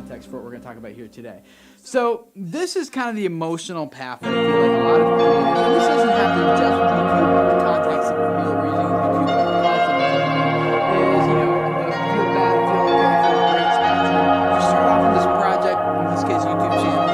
context for what we're going to talk about here today. So this is kind of the emotional path that I feel like a lot of creators, and this doesn't have to just with YouTube, but the context of people we're using YouTube, but a lot of things is, you know, feel bad, feel okay, feel great, you start off in this project, in this case YouTube channel.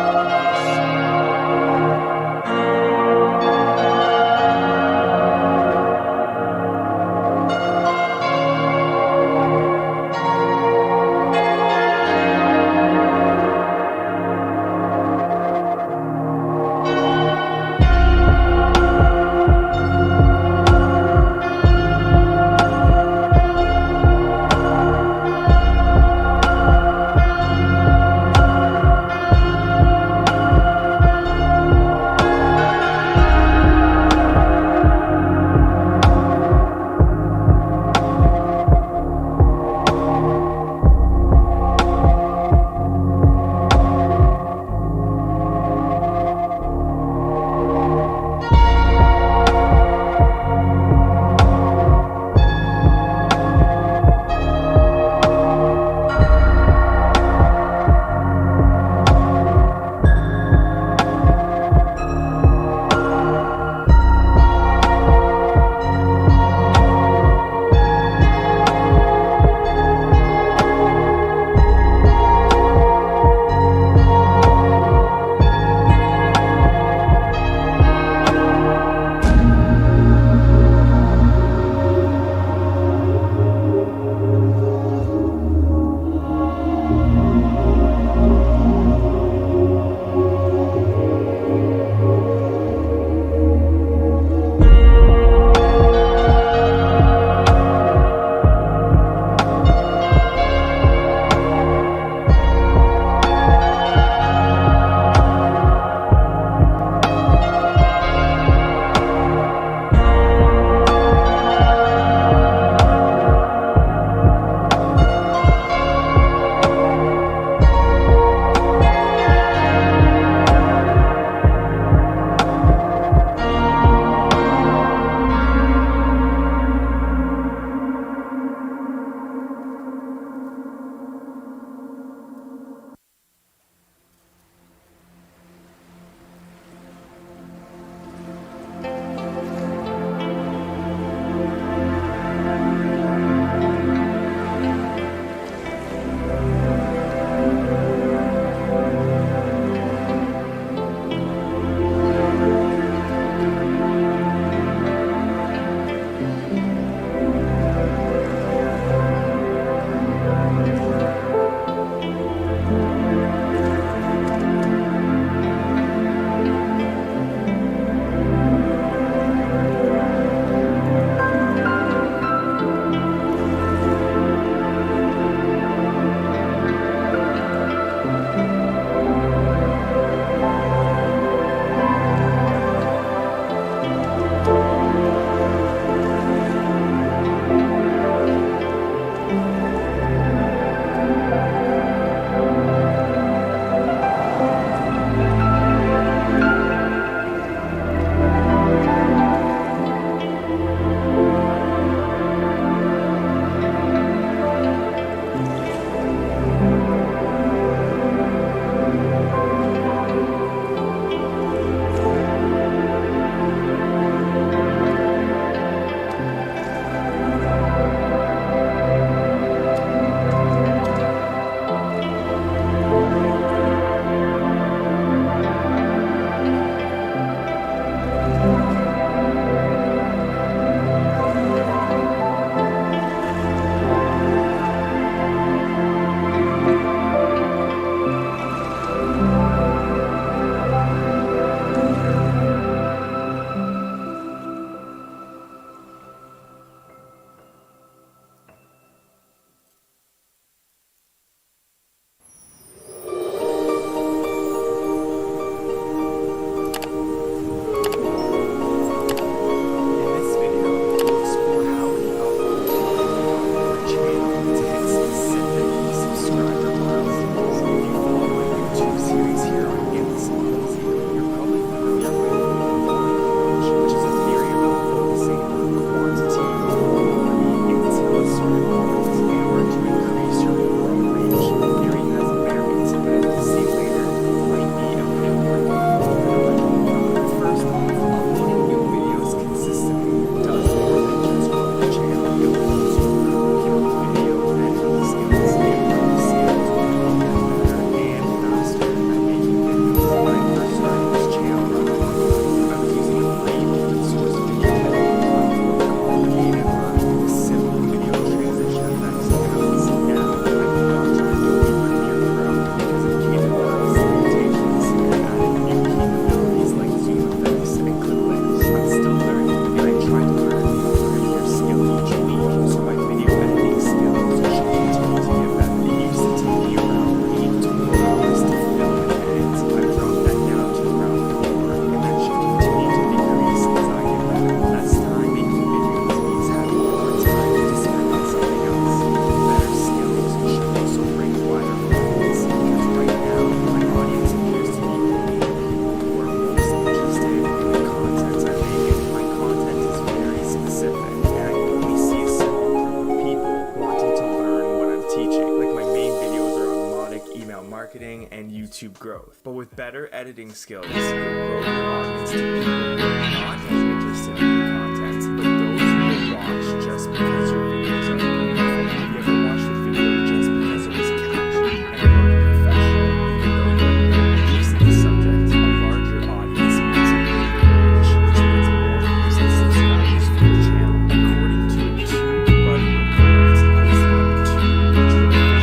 marketing and YouTube growth. But with better editing skills, you'll grow your audience to people who are not as interested in your content, but those who will watch just because your videos are beautiful. Have you ever watched a video just because it was catchy and it looked professional, even though you had no interest in the subject? A larger audience means a bigger reach, which means more views and subscribers for your channel. According to a TubeBuddy report posted on the Tube Digital Facebook group,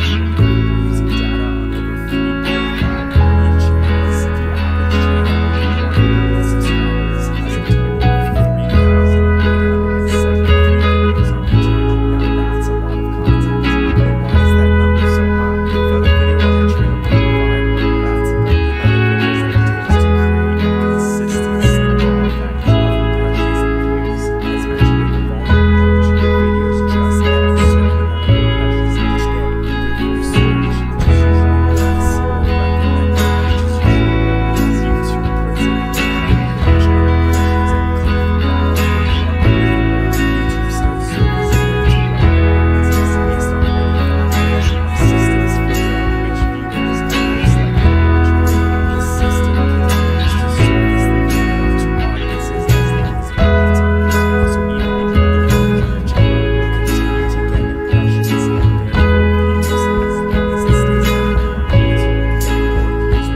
using data on over 3.5 million channels, the average channel with 1 million subscribers has a total of 3,873 videos on their channel. Now that's a lot of content. But why is that number so high? Without a video on your channel going viral, that's about the amount of videos that it takes to create a consistent snowball effect of impressions and views. As mentioned in the volume approach, your videos just get a certain amount of impressions each day, either through search, which is usually less, or recommended, which is usually more, as YouTube puts it into production of impressions and click value. YouTube still surveys their audiences based on many factors. Persistence figure out which viewers are most likely to watch it, and the system continues to surface the video to audiences as long as you continue. So even the older videos on your channel will continue to get impressions and therefore views as long as it stays active on YouTube. More views will increase your channel quality and get your videos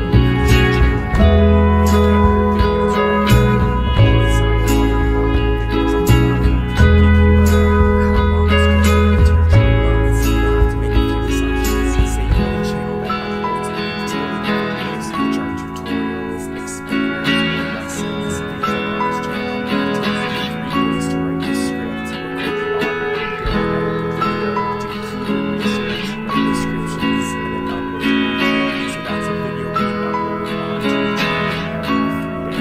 recommended alongside other popular videos on the platform. To give you how long this could go in terms of months, you'll have to make a few assumptions. Say you have a channel that uploads utility videos, which are tutorials, explainers, or lessons, things like on this channel. It takes you 3 days to write the script, record the audio, build and edit the video, do keyword research, write descriptions, and then upload the video. So that's a video being uploaded onto your channel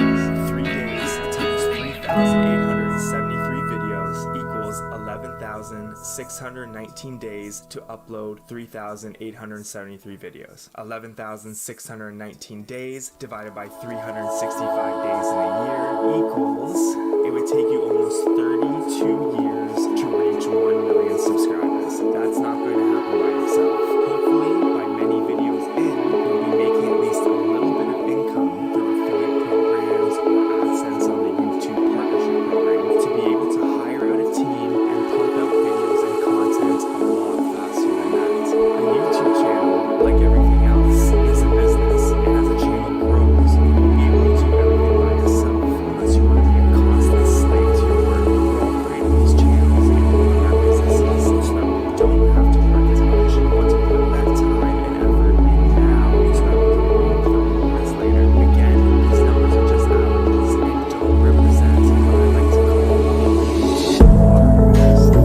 every 3 days. 3 days times 3,873 videos equals 11,619 days to upload 3,873 videos. 11,619 days divided by 365 days in a year equals, it would take you almost 32 years to reach 1 million subscribers. That's not going to happen by yourself. Hopefully, by many videos in, you'll be making at least a little bit of income through affiliate programs or AdSense on the YouTube partnership program to be able to hire out a team and pump out videos and content a lot faster than that. A YouTube channel, like everything else, is a business, and as a channel grows, you won't be able to do everything by yourself unless you want to be a constant slave to your work. We're all creating these channels and growing our businesses so that we don't have to work as much. We want to put that time and effort in now so that we can reap the rewards later. Again, these numbers are just averages and don't represent what I like to call waters.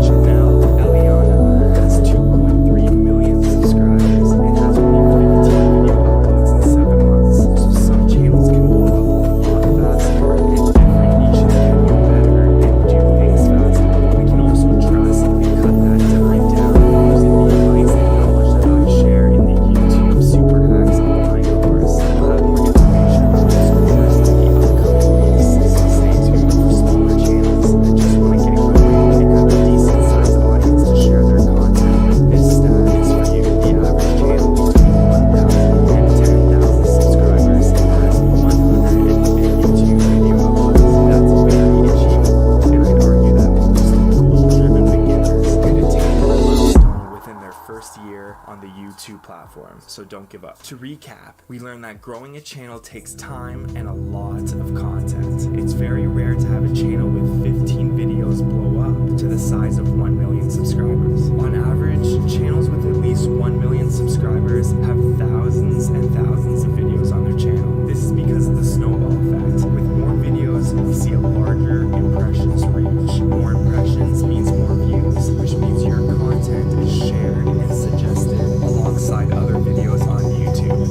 Janelle Eliana has 2.3 million subscribers and has only 15 video uploads in 7 months. So some channels can blow up a lot faster and different niches can get better and do things faster. We can also drastically cut that time down using the advice and knowledge that I share in the YouTube Super Hacks online course. We'll have more information on this course in the upcoming weeks, so stay tuned for smaller channels that just want to get going and have a decent sized audience to share their content with. This stat is for you. The average channel between 1,000 and 10,000 subscribers has 152 video uploads. That's very achievable, and I'd argue that most goal-driven beginners could attain that milestone within their first year on the YouTube platform, so don't give up. To recap, we learned that growing a channel takes time and a lot of content. It's very rare to have a channel with 15 videos blow up to the size of 1 million subscribers. On average, channels with at least 1 million subscribers have thousands and thousands of videos on their channel. This is because of the snowball effect. With more videos, we see a larger impressions reach. More impressions means more views, which means your content is shared and suggested alongside other videos on YouTube.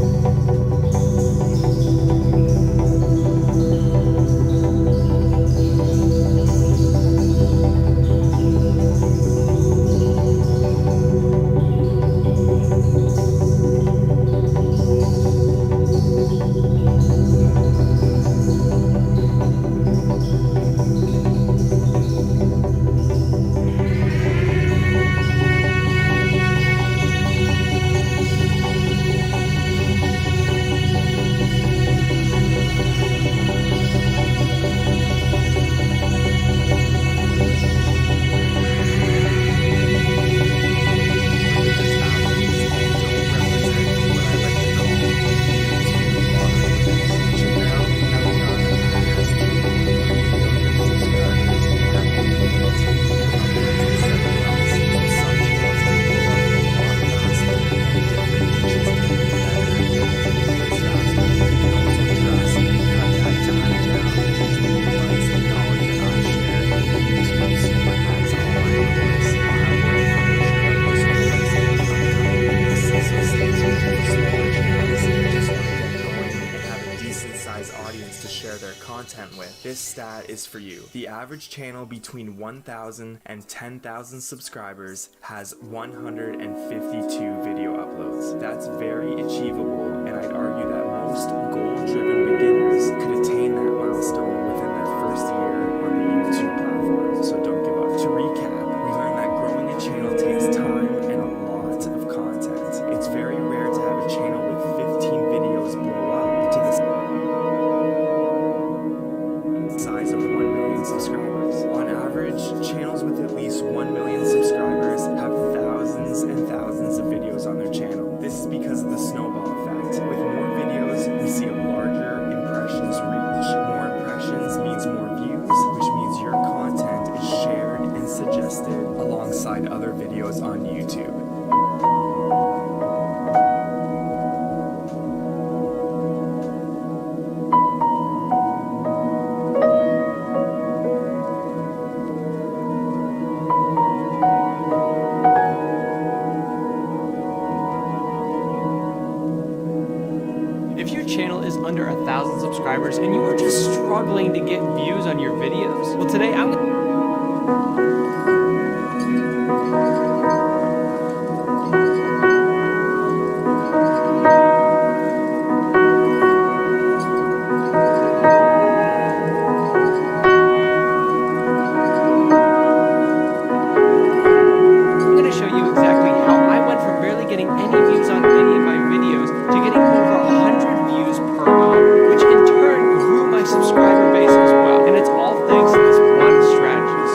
this stat is for you. The average channel between 1,000 and 10,000 subscribers has 152 video uploads. That's very achievable, and I'd argue that most goal-driven beginners could attain that milestone within their first year on the YouTube platform. So don't give up. To recap, we learned that growing a channel takes time and a lot of content. It's very rare to have a channel with 15 videos blow up to the size of 1 million subscribers. On average, channels with at least 1 million subscribers have thousands and thousands of videos on their channel. This is because of the snowball effect. With more videos, we see a larger impressions reach. More impressions means more views, which means your content is shared and suggested alongside other videos on YouTube. If your channel is under 1,000 subscribers and you are just struggling to get views on your videos, well, today I'm going to show you exactly how I went from barely getting any views on any of my videos to getting over 100 views per hour, which in turn grew my subscriber base as well. And it's all thanks to this one strategy.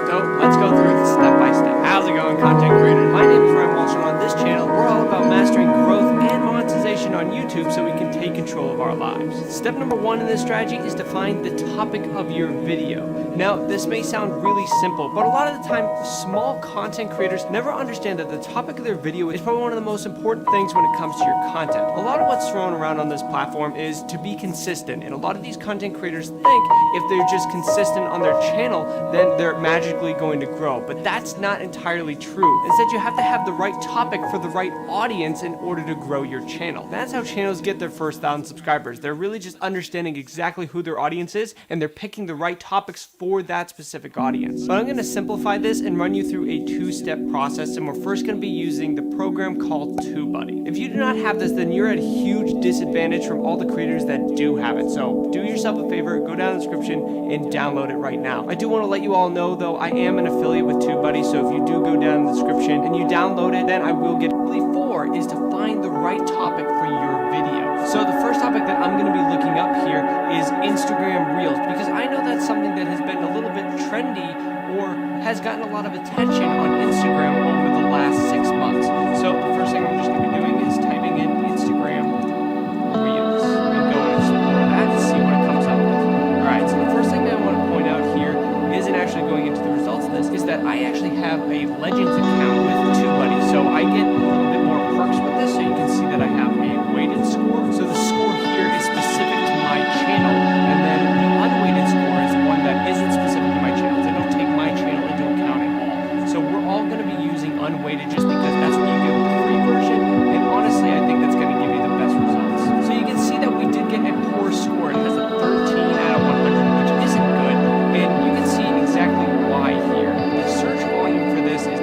So let's go through it step by step. How's it going, content creators? My name is Ryan Walsh, and on this channel, we're all about mastering growth and monetization on YouTube so we can take control of our lives. Step number one in this strategy is to find the topic of your video. Now, this may sound really simple, but a lot of the time, small content creators never understand that the topic of their video is probably one of the most important things when it comes to your content. A lot of what's thrown around on this platform is to be consistent, and a lot of these content creators think if they're just consistent on their channel, then they're magically going to grow, but that's not entirely true. Instead, you have to have the right topic for the right audience in order to grow your channel. That's how channels get their first 1,000 subscribers. They're really just understanding exactly who their audience is, and they're picking the right topics for that specific audience. But I'm going to simplify this and run you through a two-step process, and we're first going to be using the program called TubeBuddy. If you do not have this, then you're at a huge disadvantage from all the creators that do have it. So do yourself a favor, go down in the description and download it right now. I do want to let you all know, though, I am an affiliate with TubeBuddy, so if you do go down in the description and you download it, then I will get really for is to find the right topic for your video. So the first topic that I'm going to be looking up here is Instagram Reels, because I know that's something that has been a little bit trendy or has gotten a lot of attention on Instagram over the last 6 months. So the first thing I'm just going to be doing is typing in Instagram Reels and go and explore that and see what it comes up with. Alright, so the first thing that I want to point out here isn't actually going into the results list, is that I actually have a Legends account with TubeBuddy. So I get a little bit more perks with this, so you can see that I have a weighted score. So the score here is specific to my channel, and then the unweighted score is one that isn't specific to my channel. They don't take my channel into account at all. So we're all going to be using unweighted just because that's what you get with the free version, and honestly I think that's going to give you the best results. So you can see that we did get a poor score. It has a 13 out of 100, which isn't good, and you can see exactly why here. The search volume for this is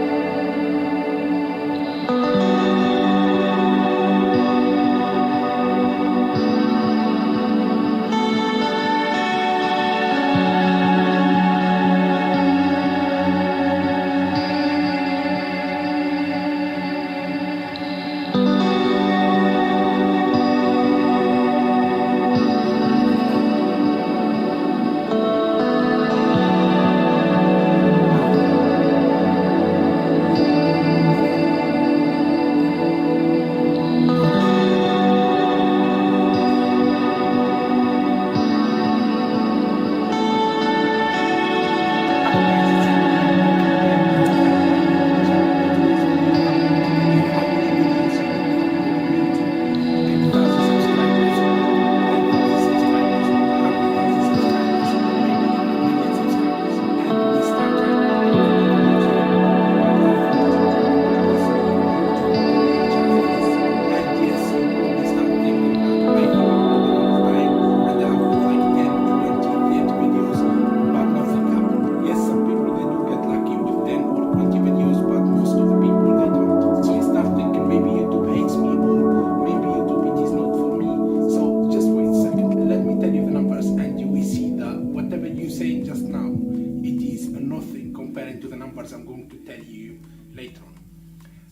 later on.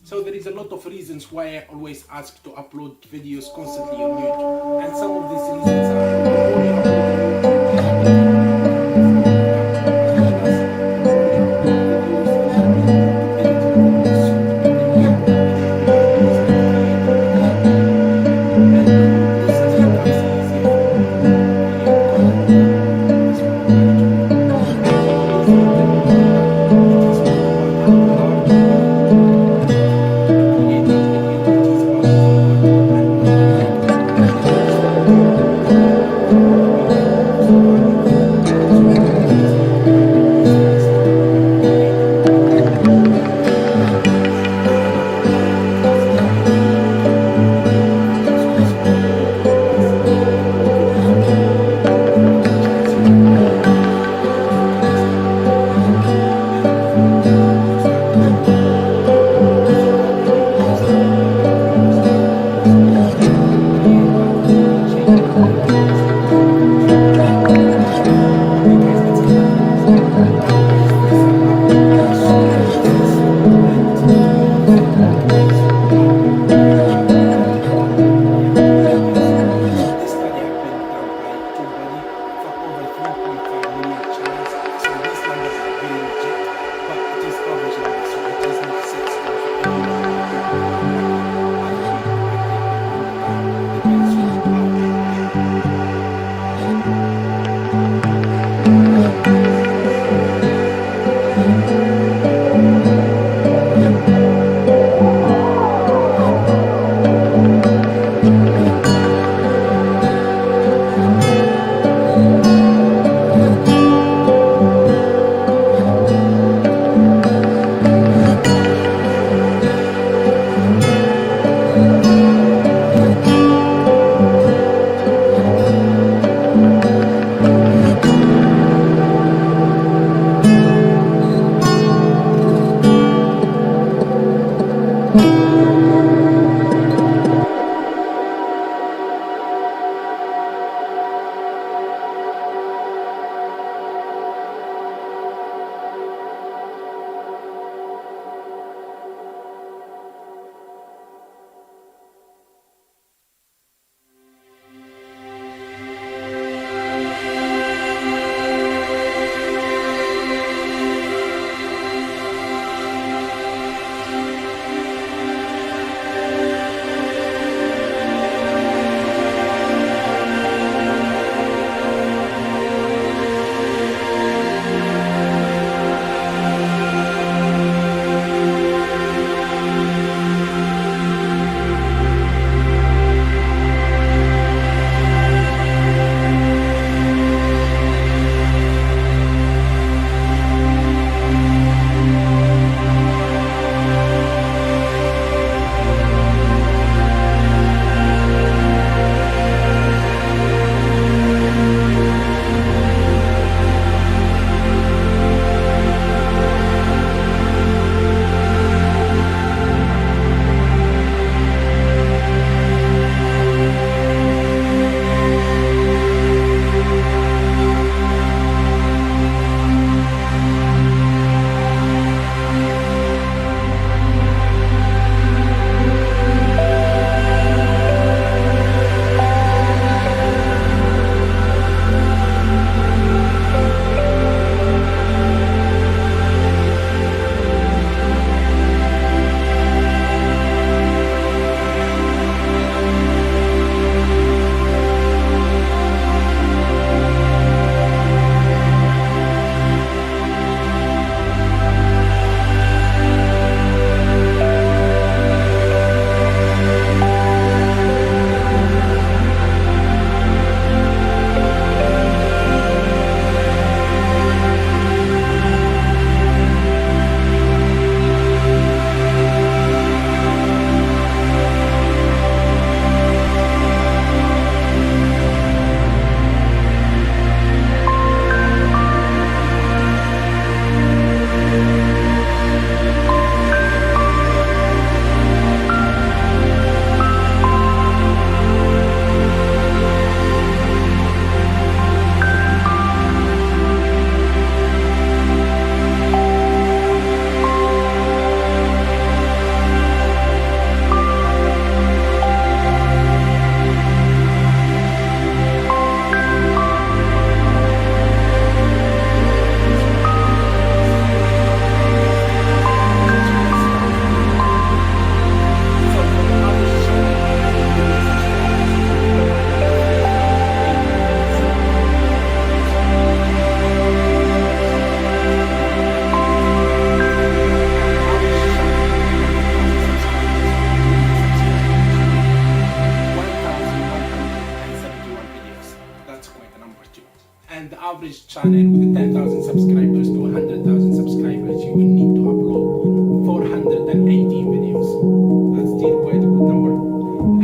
So there is a lot of reasons why I always ask to upload videos constantly on YouTube, and some of these reasons are only uploading average channel with 10,000 subscribers to 100,000 subscribers, you will need to upload 418 videos. That's still quite a good number.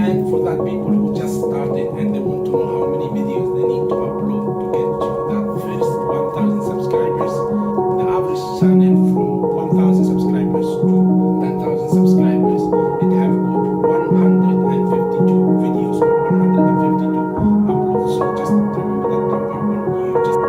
And for that, people who just started and they want to know how many videos they need to upload to get to that first 1,000 subscribers, the average channel from 1,000 subscribers to 10,000 subscribers, it have got 152 videos or 152 uploads. So just remember that number when you just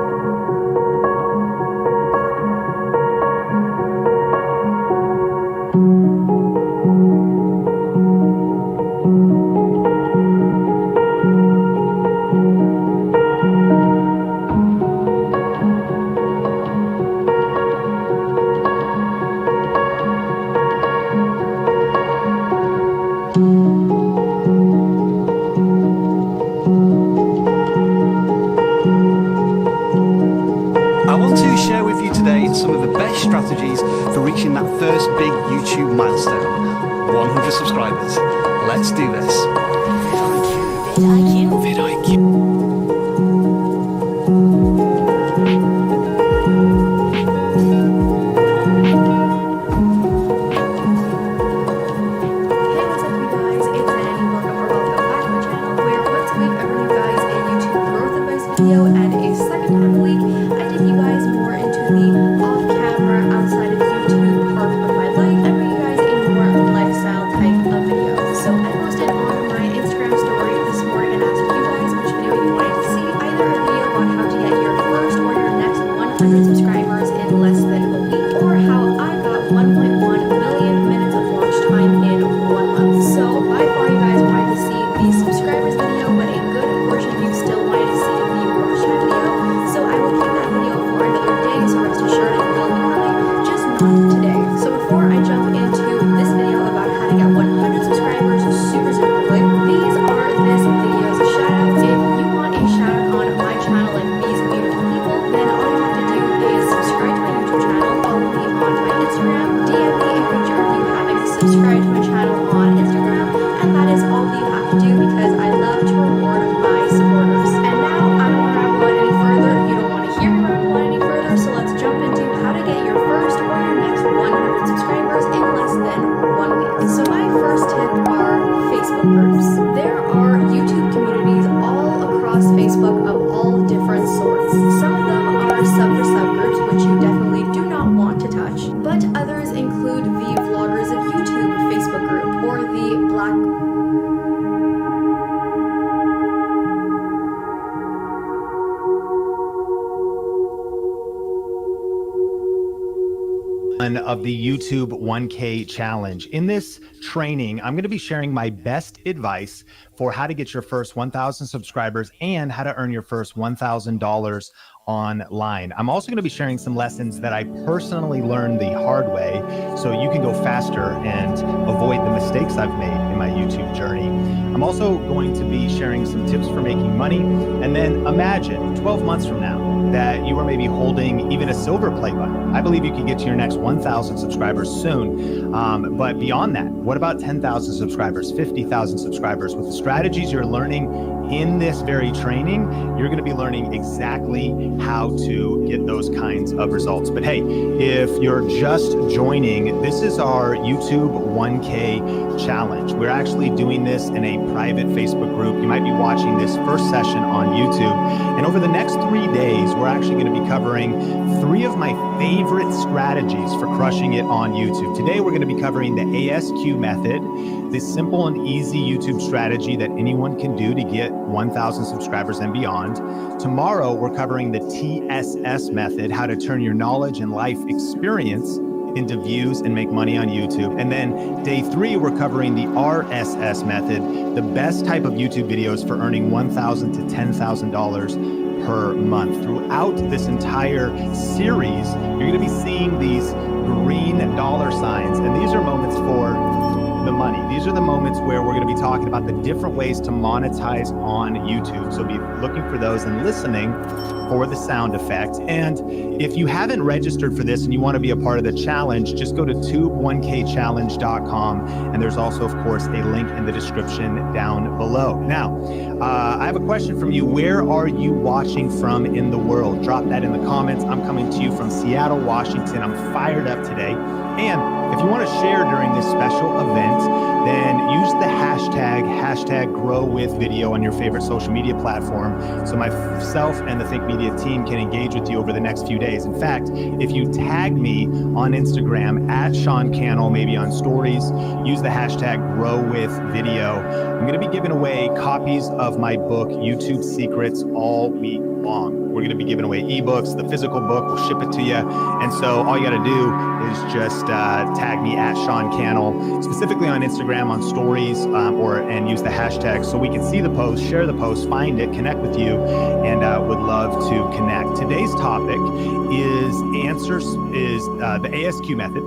I want to share with you today some of the best strategies for reaching that first big YouTube milestone, 100 subscribers. Let's do this. VidIQ. Hey, what's up, you guys? It's Annie. Welcome back to my channel, where once a week I bring you guys a YouTube growth advice video, and a second time a week I take you guys more into the off-camera, outside of YouTube part of my life, and bring you guys a more lifestyle type of video. So I posted on my Instagram story this morning and asked you guys which video you wanted to see, either a video on how to get your first or your next 100 subscribers in less than a week, or how I got 1.1 million minutes of watch time in 1 month. So by far you guys wanted to see the subscribers video, but a good portion of you still wanted to see the watch time video. So I will keep that video for another day, so rest assured it will be coming, just not today. So before I jump into this video about how to get 100 subscribers super quick, these are this video's shout outs. If you want a shout out on my channel like these beautiful people, then all you have to do is subscribe to my YouTube channel, follow me on my Instagram, DM me a picture of you having subscribed to my channel on Instagram, and that is all that you have to do, because I love to reward my supporters. And now I don't want to ramble on any further. You don't want to hear me ramble on any further, so let's jump into how to get your first or your next 100 subscribers in less than 1 week. So my first tip are Facebook groups. There are YouTube communities all across Facebook of all different sorts. Some of them are subgroups, which you definitely do not want to touch, but others include the Vloggers of YouTube Facebook group, or the Black of the YouTube 1K challenge. In this training, I'm going to be sharing my best advice for how to get your first 1,000 subscribers and how to earn your first $1,000 online. I'm also going to be sharing some lessons that I personally learned the hard way, so you can go faster and avoid the mistakes I've made in my YouTube journey. I'm also going to be sharing some tips for making money. And then imagine 12 months from now that you are maybe holding even a silver play button. I believe you can get to your next 1,000 subscribers soon. But beyond that, what about 10,000 subscribers, 50,000 subscribers? With the strategies you're learning in this very training, you're going to be learning exactly how to get those kinds of results. But hey, if you're just joining, this is our YouTube 1K challenge. We're actually doing this in a private Facebook group. You might be watching this first session on YouTube. And over the next 3 days, we're actually going to be covering 3 of my favorite strategies for crushing it on YouTube. Today, we're going to be covering the ASQ method, this simple and easy YouTube strategy that anyone can do to get 1,000 subscribers and beyond. Tomorrow, we're covering the TSS method, how to turn your knowledge and life experience into views and make money on YouTube. And then day 3, we're covering the RSS method, the best type of YouTube videos for earning $1,000 to $10,000 per month. Throughout this entire series, you're going to be seeing these green dollar signs, and these are moments for the money money. These are the moments where we're going to be talking about the different ways to monetize on YouTube. So be looking for those and listening for the sound effects. And if you haven't registered for this and you want to be a part of the challenge, just go to tube1kchallenge.com. And there's also, of course, a link in the description down below. Now, I have a question from you. Where are you watching from in the world? Drop that in the comments. I'm coming to you from Seattle, Washington. I'm fired up today. And if you want to share during this special event, then use the hashtag #GrowWithVideo on your favorite social media platform so myself and the Think Media team can engage with you over the next few days. In fact, if you tag me on Instagram at Sean Cannell, maybe on stories, use the hashtag #GrowWithVideo. I'm going to be giving away copies of my book, YouTube Secrets, all week long. We're going to be giving away ebooks. The physical book, we'll ship it to you. And so all you got to do is just tag me at Sean Cannell, specifically on Instagram, on stories, and use the hashtag so we can see the post, share the post, find it, connect with you, and would love to connect. Today's topic is the ASQ method.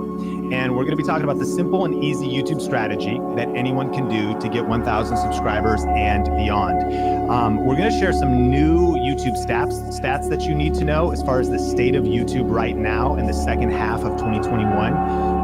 And we're going to be talking about the simple and easy YouTube strategy that anyone can do to get 1,000 subscribers and beyond. We're going to share some new YouTube stats that you need to know as far as the state of YouTube right now in the second half of 2021.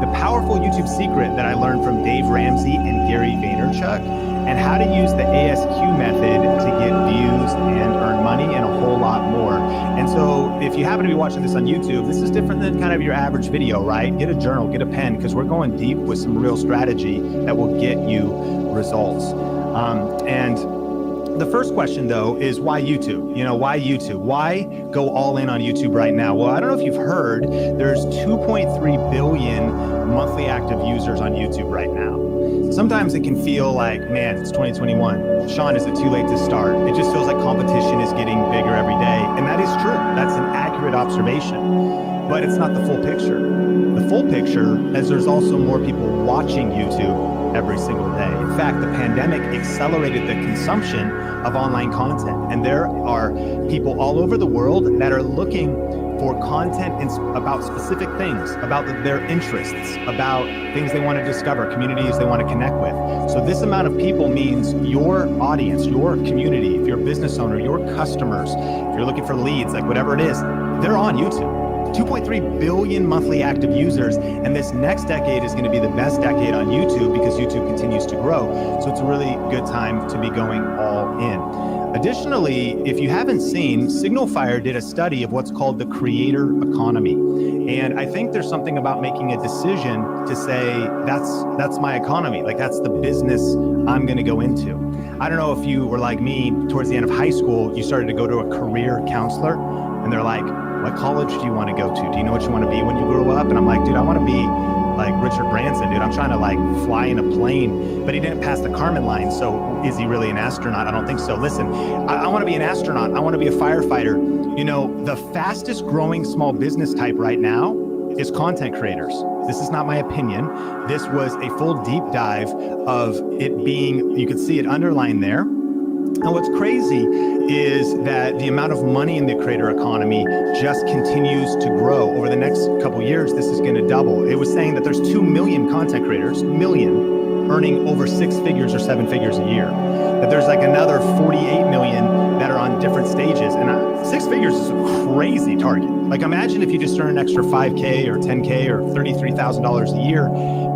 The powerful YouTube secret that I learned from Dave Ramsey and Gary Vaynerchuk, and how to use the ASQ method to get views and earn money and a whole lot more. And so if you happen to be watching this on YouTube, this is different than kind of your average video, right? Get a journal, get a pen, because we're going deep with some real strategy that will get you results. And the first question, though, is why YouTube? Why YouTube? Why go all in on YouTube right now? Well, I don't know if you've heard, there's 2.3 billion monthly active users on YouTube right now. Sometimes it can feel like, man, it's 2021. Sean, is it too late to start? It just feels like competition is getting bigger every day. And that is true. That's an accurate observation. But it's not the full picture. The full picture is there's also more people watching YouTube every single day. In fact, the pandemic accelerated the consumption of online content. And there are people all over the world that are looking for content about specific things, about their interests, about things they want to discover, communities they want to connect with. So this amount of people means your audience, your community, if you're a business owner, your customers, if you're looking for leads, like whatever it is, they're on YouTube. 2.3 billion monthly active users, and this next decade is going to be the best decade on YouTube because YouTube continues to grow. So it's a really good time to be going all in. Additionally, if you haven't seen, Signal Fire did a study of what's called the creator economy. And I think there's something about making a decision to say, that's my economy. Like, that's the business I'm going to go into. I don't know if you were like me, towards the end of high school, you started to go to a career counselor and they're like, what college do you want to go to? Do you know what you want to be when you grow up? And I'm like, dude, I want to be like Richard Branson, dude. I'm trying to like fly in a plane, but he didn't pass the Kármán line. So is he really an astronaut? I don't think so. Listen, I want to be an astronaut. I want to be a firefighter. The fastest growing small business type right now is content creators. This is not my opinion. This was a full deep dive of it being, you could see it underlined there. And what's crazy is that the amount of money in the creator economy just continues to grow. Over the next couple years, this is going to double. It was saying that there's 2 million content creators, earning over 6 figures or 7 figures a year. That there's like another 48 million that are on different stages. And 6 figures is a crazy target. Like, imagine if you just earn an extra 5K or 10K or $33,000 a year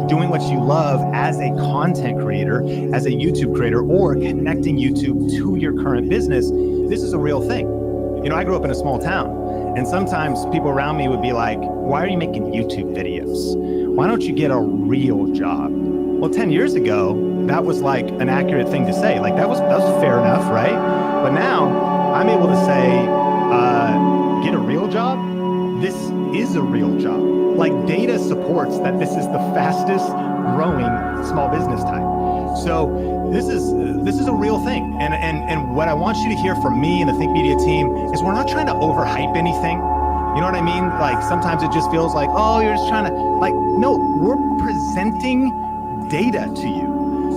doing what you love as a content creator, as a YouTube creator, or connecting YouTube to your current business. This is a real thing. I grew up in a small town, and sometimes people around me would be like, why are you making YouTube videos? Why don't you get a real job? Well, 10 years ago, that was like an accurate thing to say. Like, that was fair enough, right? But now I'm able to say, get a real job? This is a real job. Like, data supports that this is the fastest growing small business type. So this is a real thing. And what I want you to hear from me and the Think Media team is we're not trying to overhype anything. You know what I mean? Like, sometimes it just feels like, oh, you're just trying to, like, no, we're presenting data to you.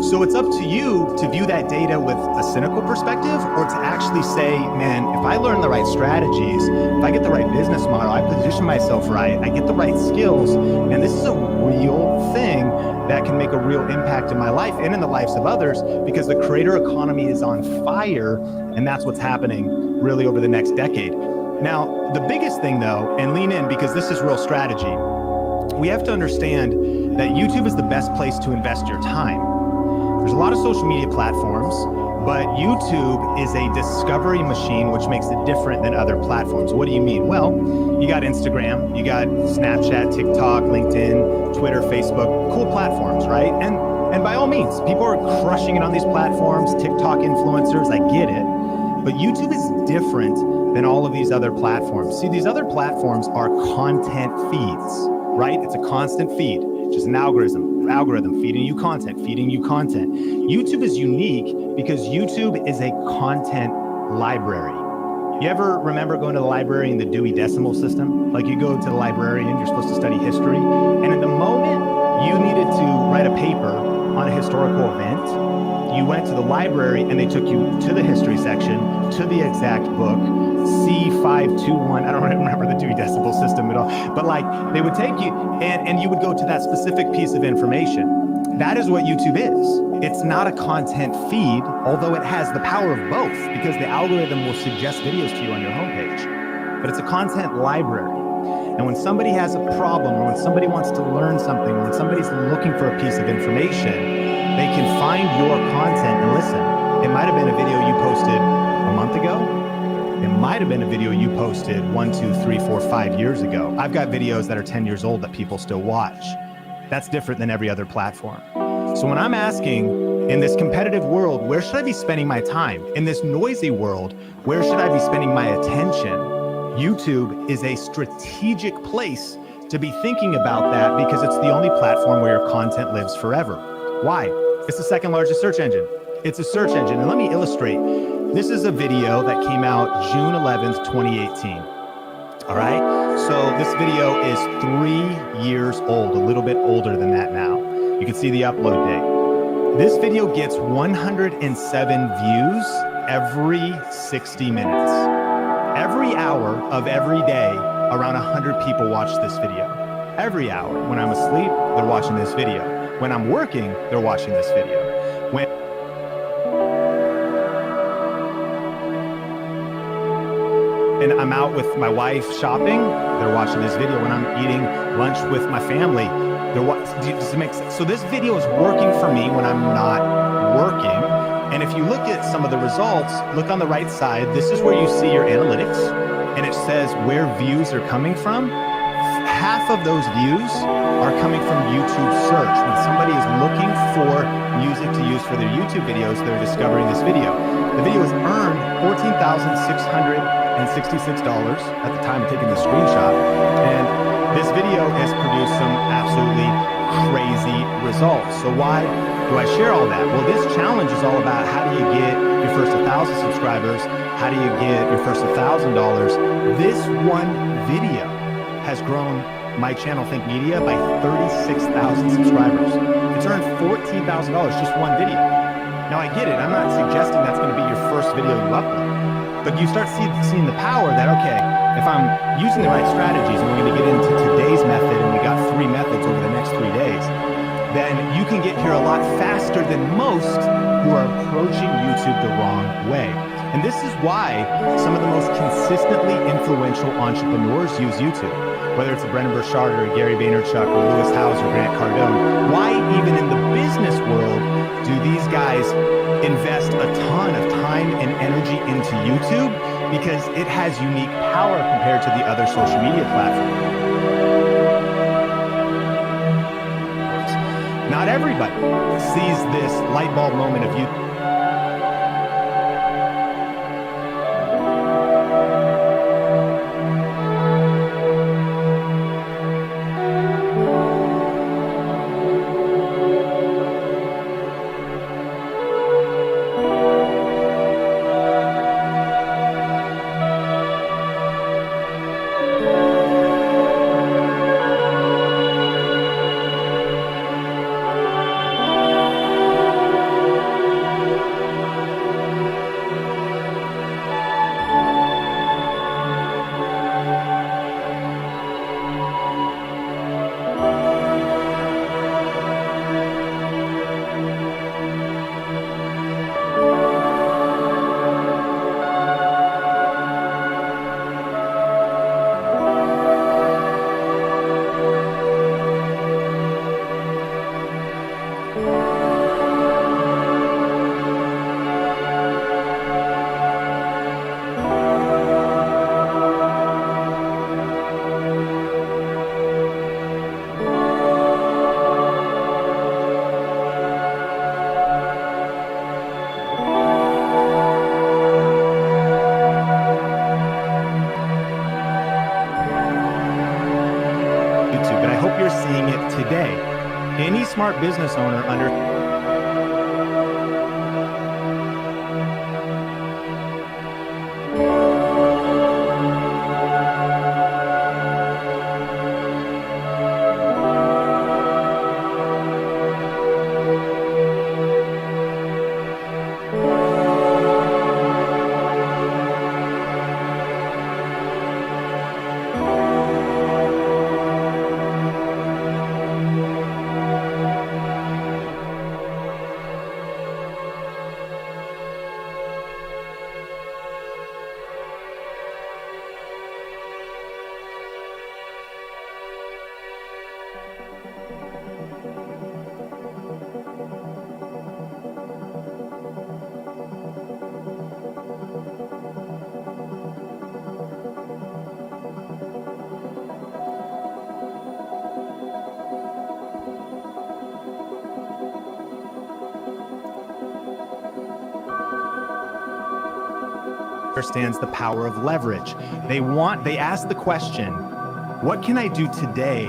So it's up to you to view that data with a cynical perspective, or to actually say, man, if I learn the right strategies, if I get the right business model, I position myself right, I get the right skills, and this is a real thing that can make a real impact in my life and in the lives of others, because the creator economy is on fire, and that's what's happening really over the next decade. Now, the biggest thing though, and lean in because this is real strategy, we have to understand that YouTube is the best place to invest your time. There's a lot of social media platforms, but YouTube is a discovery machine, which makes it different than other platforms. What do you mean? Well, you got Instagram, you got Snapchat, TikTok, LinkedIn, Twitter, Facebook, cool platforms, right? And by all means, people are crushing it on these platforms, TikTok influencers, I get it. But YouTube is different than all of these other platforms. See, these other platforms are content feeds, right? It's a constant feed, just an algorithm feeding you content. YouTube is unique because YouTube is a content library. You ever remember going to the library in the Dewey Decimal System? Like you go to the librarian, you're supposed to study history, and in the moment you needed to write a paper on a historical event, you went to the library and they took you to the history section, to the exact book, C521, I don't remember the Dewey Decimal System at all, but like they would take you and you would go to that specific piece of information. That is what YouTube is. It's not a content feed, although it has the power of both because the algorithm will suggest videos to you on your homepage, but it's a content library. And when somebody has a problem or when somebody wants to learn something or when somebody's looking for a piece of information, they can find your content and listen. It might have been a video you posted a month ago. It might have been a video you posted 1, 2, 3, 4, 5 years ago. I've got videos that are 10 years old that people still watch. That's different than every other platform. So when I'm asking, in this competitive world, where should I be spending my time? In this noisy world, where should I be spending my attention? YouTube is a strategic place to be thinking about that because it's the only platform where your content lives forever. Why? It's the second largest search engine. It's a search engine. And let me illustrate. This is a video that came out June 11th, 2018. All right. So this video is 3 years old, a little bit older than that now. You can see the upload date. This video gets 107 views every 60 minutes. Every hour of every day, around 100 people watch this video. Every hour. When I'm asleep, they're watching this video. When I'm working, they're watching this video. And I'm out with my wife shopping, they're watching this video. When I'm eating lunch with my family, they're watching. Does it make sense? So this video is working for me when I'm not working. And if you look at some of the results, look on the right side, this is where you see your analytics, and it says where views are coming from. Half of those views are coming from YouTube search. When somebody is looking for music to use for their YouTube videos, they're discovering this video. The video has earned $14,666 at the time of taking the screenshot. And this video has produced some absolutely crazy results. So why do I share all that? Well, this challenge is all about how do you get your first 1,000 subscribers? How do you get your first $1,000? This one video has grown my channel, Think Media, by 36,000 subscribers. It's earned $14,000, just one video. Now I get it, I'm not suggesting that's gonna be your first video you upload, but you start seeing the power that, okay, if I'm using the right strategies, and we're gonna get into today's method, and we got 3 methods over the next 3 days, then you can get here a lot faster than most who are approaching YouTube the wrong way. And this is why some of the most consistently influential entrepreneurs use YouTube. Whether it's a Brendan Burchard or a Gary Vaynerchuk or Lewis Howes or Grant Cardone, why even in the business world do these guys invest a ton of time and energy into YouTube? Because it has unique power compared to the other social media platforms. Not everybody sees this light bulb moment of YouTube. smart business owner understands the power of leverage. They ask the question, what can I do today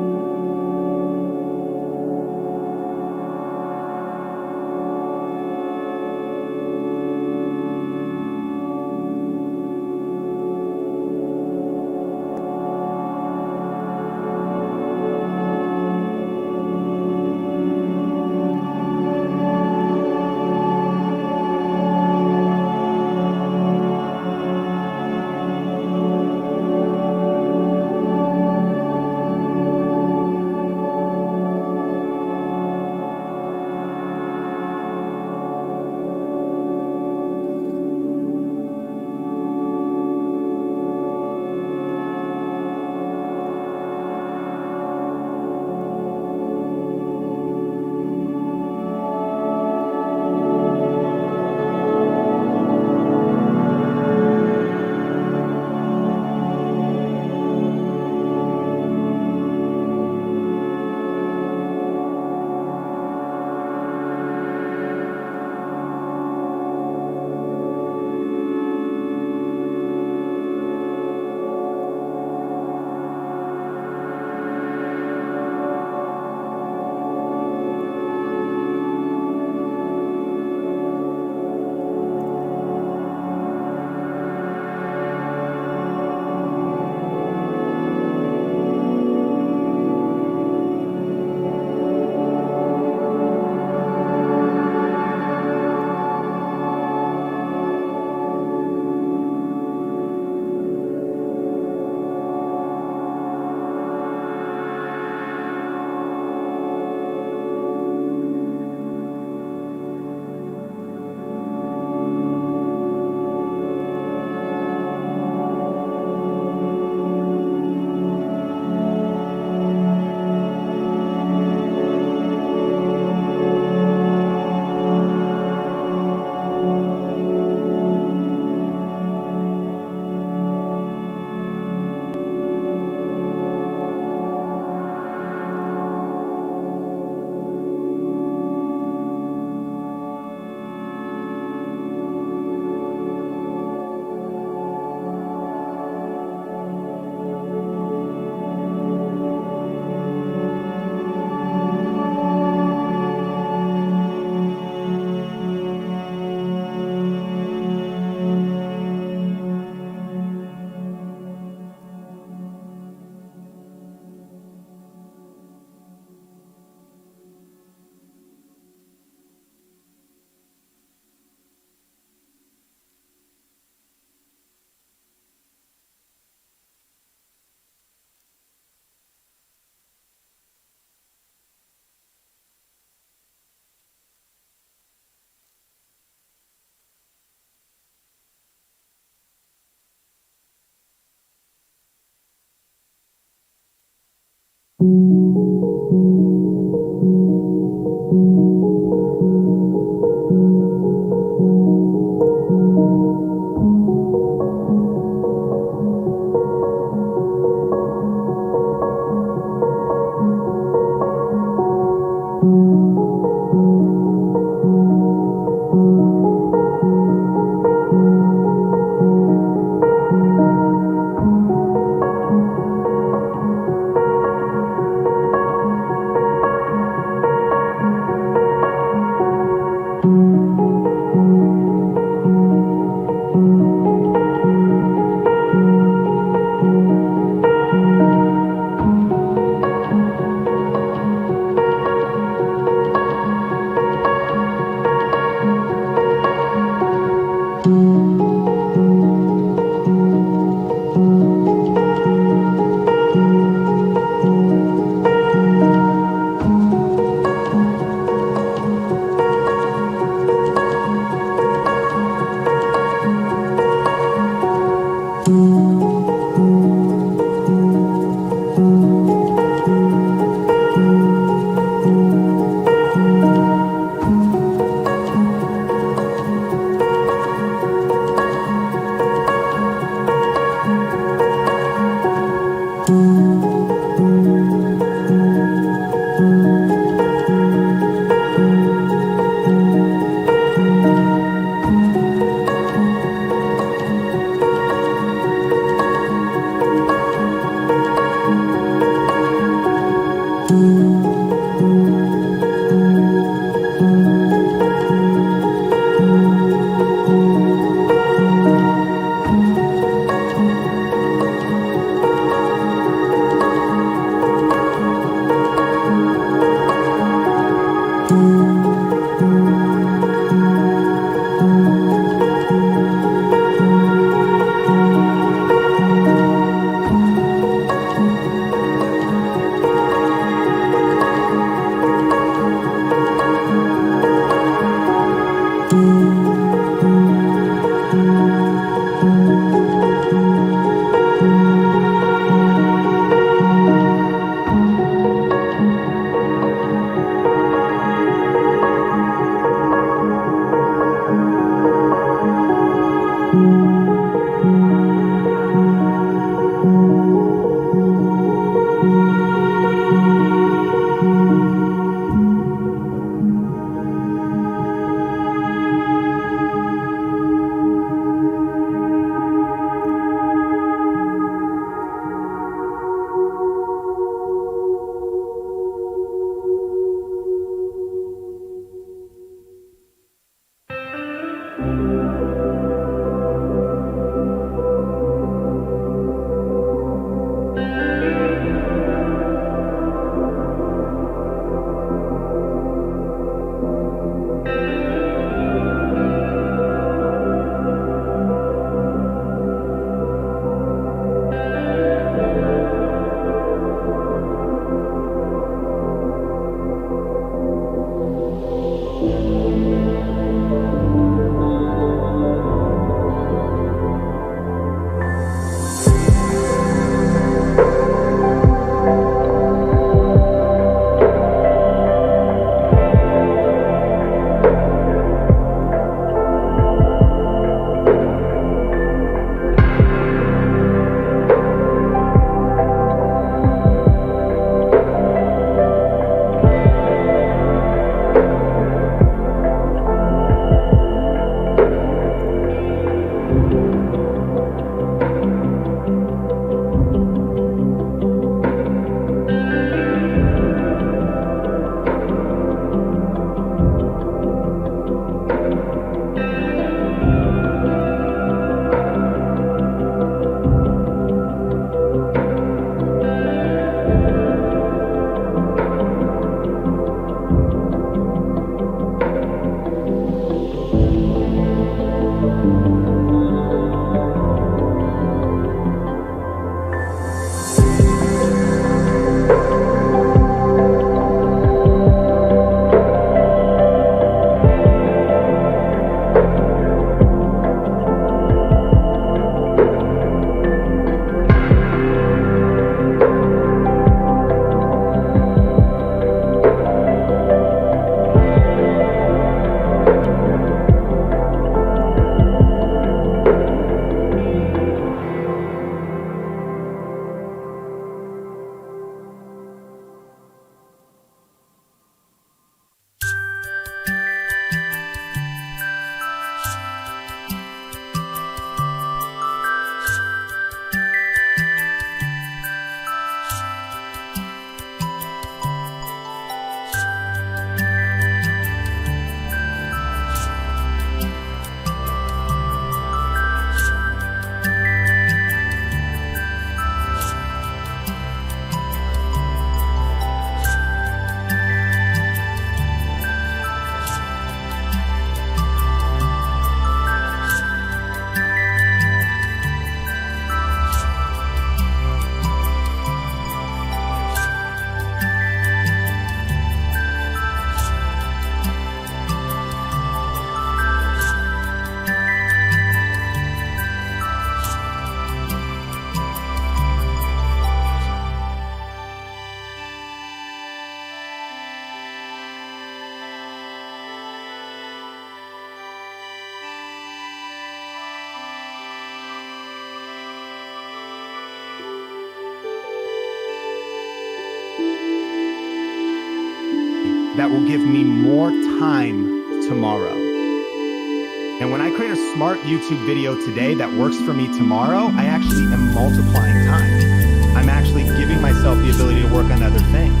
that will give me more time tomorrow. And when I create a smart YouTube video today that works for me tomorrow, I actually am multiplying time. I'm actually giving myself the ability to work on other things.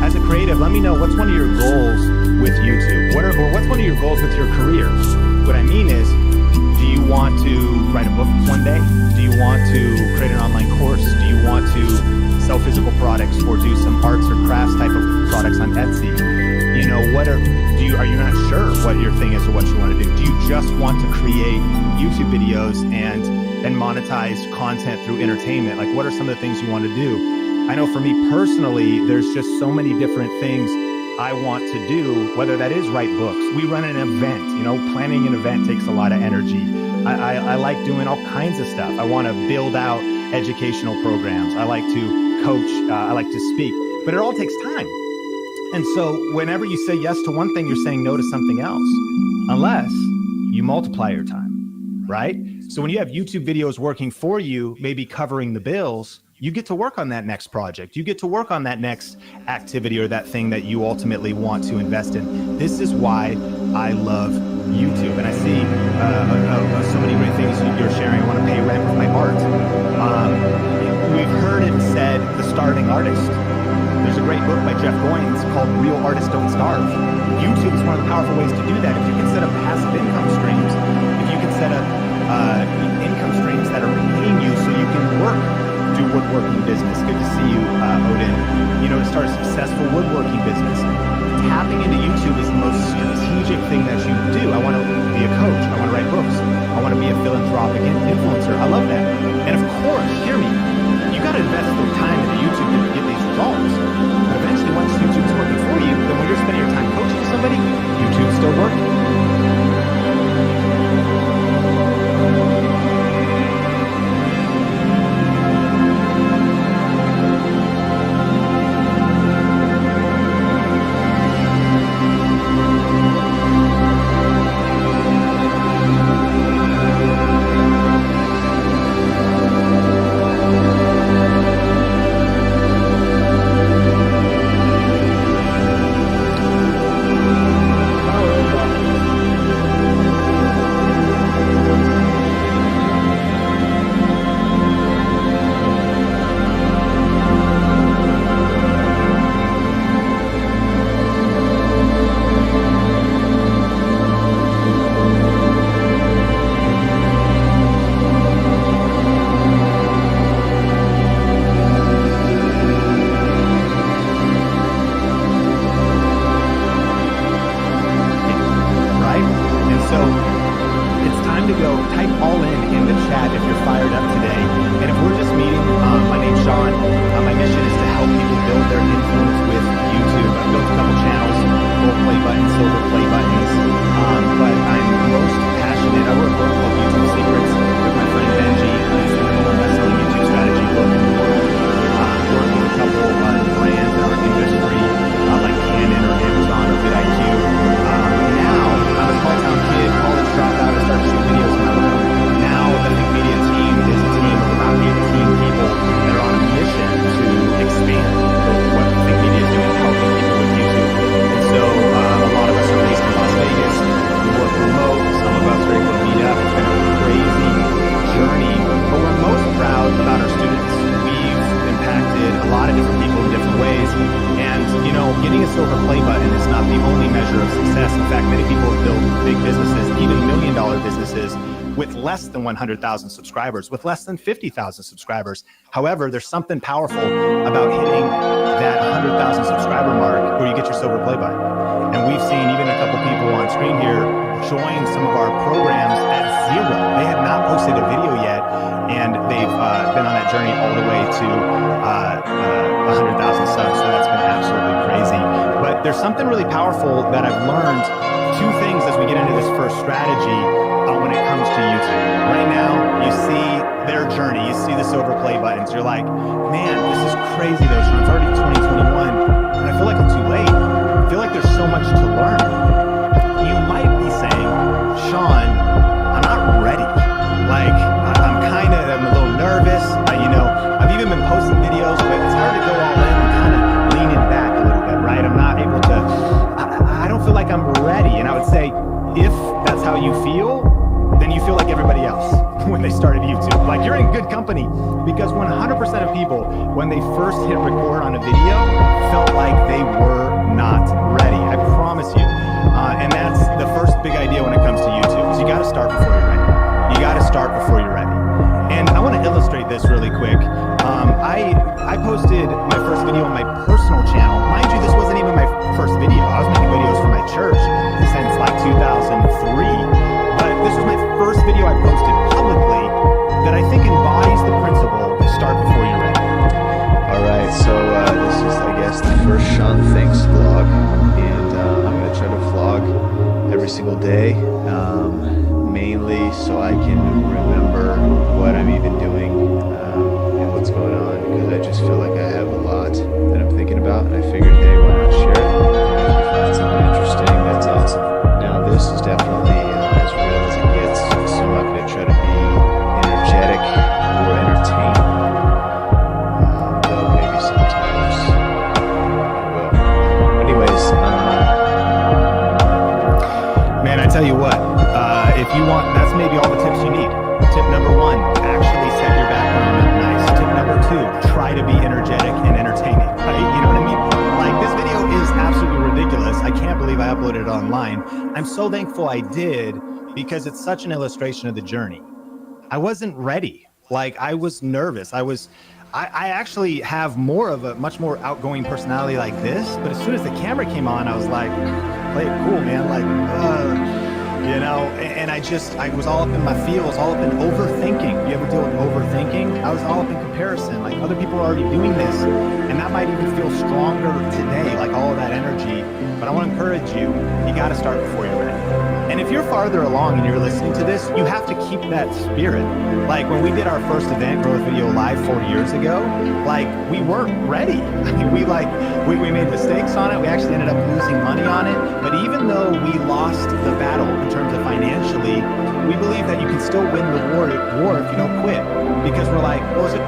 As a creative, let me know what's one of your goals with YouTube? What's one of your goals with your career? What I mean is, do you want to write a book one day? Do you want to create an online course? Do you want to sell physical products or do some arts or crafts type of products on Etsy? You know, are you not sure what your thing is or what you want to do? Do you just want to create YouTube videos and monetize content through entertainment? Like, what are some of the things you want to do? I know for me personally, there's just so many different things I want to do, whether that is write books. We run an event, you know, planning an event takes a lot of energy. I like doing all kinds of stuff. I want to build out educational programs. I like to coach. I like to speak, but it all takes time. And so whenever you say yes to one thing, you're saying no to something else, unless you multiply your time, right? So when you have YouTube videos working for you, maybe covering the bills, you get to work on that next project. You get to work on that next activity or that thing that you ultimately want to invest in. This is why I love YouTube. And I see so many great things you're sharing. I want to pay rent with my art. We've heard it said, the starving artist. There's a great book by Jeff Goins called Real Artists Don't Starve. YouTube is one of the powerful ways to do that. If you can set up passive income streams philanthropic influencer. I love that. And of course, hear me, you got to invest the time into YouTube to get these results. But eventually, once YouTube's working for you, then when you're spending your time coaching somebody, YouTube's still working. Less than 100,000 subscribers, with less than 50,000 subscribers. However, there's something powerful about hitting that 100,000 subscriber mark where you get your silver play button. And we've seen even a couple people on screen here join some of our programs at zero. They had not posted a video yet, and they've been on that journey all the way to 100,000 subs. So that's been absolutely crazy. But there's something really powerful that I've learned. Two things as we get into this first strategy when it comes to YouTube. Right now, you see their journey, you see the silver play buttons. You're like, man, this is crazy though, Sean. It's already 2021, and I feel like I'm too late. I feel like there's so much to learn. You might be saying, Sean, I'm not ready. Like, I'm a little nervous. I've even been posting videos, but it's hard to go all in. I'm kind of leaning back a little bit, right? I'm not able to, I don't feel like I'm ready. And I would say, if that's how you feel, then you feel like everybody else when they started YouTube. Like, you're in good company, because 100% of people, when they first hit record on a video, felt like they were not ready. I promise you. And that's the first big idea when it comes to YouTube, is you got to start before you're ready. You got to start before you're ready. And I want to illustrate this really quick. I posted my first video on my personal channel. Mind you, this wasn't even my first video. I was making videos for my church since like 2003. But this was my first video I posted publicly that I think embodies the principle, start before you're ready. All right, so this is, I guess, the first Sean Thanks vlog, and I'm going to try to vlog every single day, mainly so I can remember what I'm even doing and what's going on, because I just feel like I have a lot that I'm thinking about, and I figured, hey, why not share it? If you find something interesting, that's awesome. Now, this is definitely as real as it gets, so I'm not going to try to be energetic or entertaining. Though maybe sometimes I will. Anyways, Man, I tell you what, if you want, that's maybe all the tips you need. Tip number 1, actually set your background up nice. Tip number 2, try to be energetic and entertaining. Right? You know what I mean? Like, this video is absolutely ridiculous. I can't believe I uploaded it online. I'm so thankful I did, because it's such an illustration of the journey. I wasn't ready. Like, I was nervous. I actually have much more outgoing personality like this, but as soon as the camera came on, I was like, play it cool, man. Like, you know, and I was all up in my feels, all up in overthinking. You ever deal with overthinking? I was all up in comparison. Like, other people are already doing this, and that might even feel stronger today, like all of that energy. But I want to encourage you, you got to start before you're ready. And if you're farther along and you're listening to this, you have to keep that spirit. Like, when we did our first event growth video live 4 years ago, like, we weren't ready. I mean, we made mistakes on it. We actually ended up losing money on it. But even though we lost the battle in terms of financially, we believe that you can still win the war if you don't quit. Because we're like, well, is it...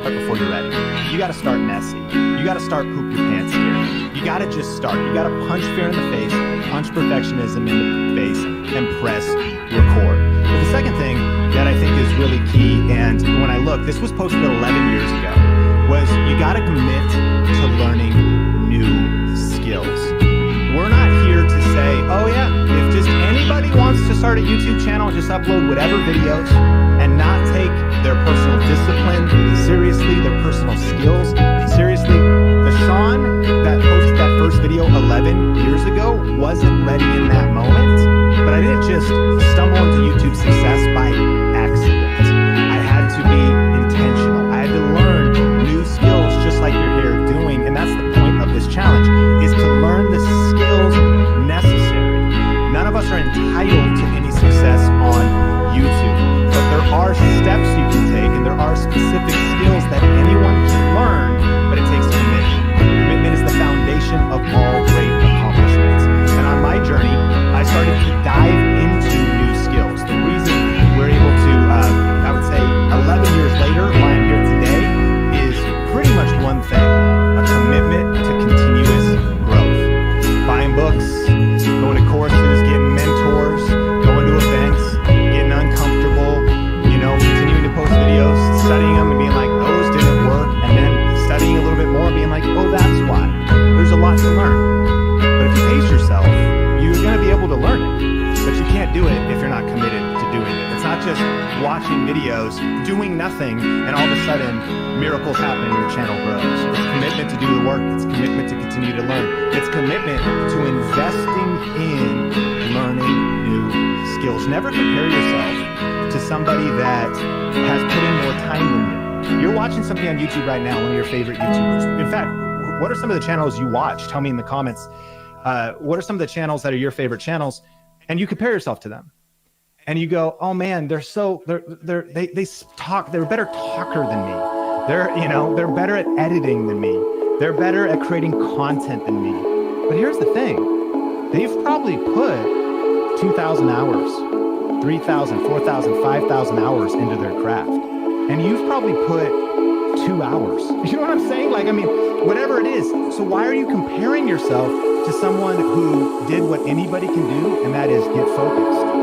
Before you're ready. You got to start messy. You got to start poop your pants here. You got to just start. You got to punch fear in the face, punch perfectionism in the face, and press record. But the second thing that I think is really key, and when I look, this was posted 11 years ago, was you got to commit to learning new skills. We're not here to say, oh yeah, if just anybody wants to start a YouTube channel, just upload whatever videos and not take their personal discipline seriously, their personal skills seriously. The Sean that posted that first video 11 years ago wasn't ready in that moment, but I didn't just stumble into YouTube success by accident. I had to be intentional. I had to learn new skills just like you're here doing, and that's the point of this challenge, is to learn the skills necessary. None of us are entitled to any success on YouTube, but there are steps you can take, and there are specific skills that anyone can learn, but it takes commitment. Commitment is the foundation of all great accomplishments. And on my journey, I started to dive into new skills. The reason we're able to, I would say 11 years later, why I'm here today, is pretty much one thing: a commitment to continuous growth. Buying books, going to courses, just watching videos, doing nothing, and all of a sudden miracles happen and your channel grows. It's commitment to do the work. It's commitment to continue to learn. It's commitment to investing in learning new skills. Never compare yourself to somebody that has put in more time than you. You're watching something on YouTube right now, one of your favorite YouTubers. In fact, what are some of the channels you watch? Tell me in the comments. What are some of the channels that are your favorite channels? And you compare yourself to them. And you go, oh man, they talk, they're a better talker than me. They're better at editing than me. They're better at creating content than me. But here's the thing. They've probably put 2,000 hours, 3,000, 4,000, 5,000 hours into their craft. And you've probably put 2 hours. You know what I'm saying? Whatever it is. So why are you comparing yourself to someone who did what anybody can do, and that is get focused?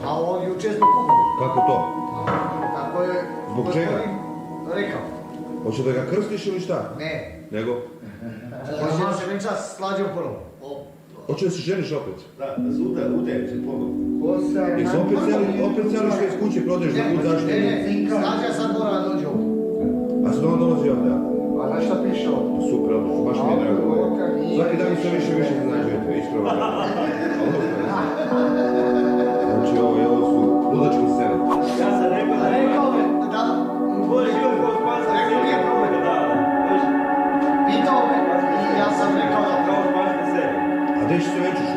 A on jučer smo pomogli. Kako to? Tako je Zbog čega? gospodin rekao. Hoće da ga krstiš ili šta? Ne. Nego? Hoće da se venča s Slađom prvo. Hoće da se ženiš opet? Da, udaju se ponovno. I se opet celiš iz kuće, prodaješ za put, zašto? Ne, Slađa sad mora da dođe ovdje. A sad on dolazi ovdje? A znaš šta piše ovdje? Super, odlično, baš mi je drago. Svaki dan sve više iznenađujete, iskreno. Znači ovo su ludačke scene. Ja sam rekao da Rekao me, da. bolje bilo ko spasa. Rekao nije problem. Pitao me i ja sam rekao da Kao spasite sebe. A gdje će se venčuš,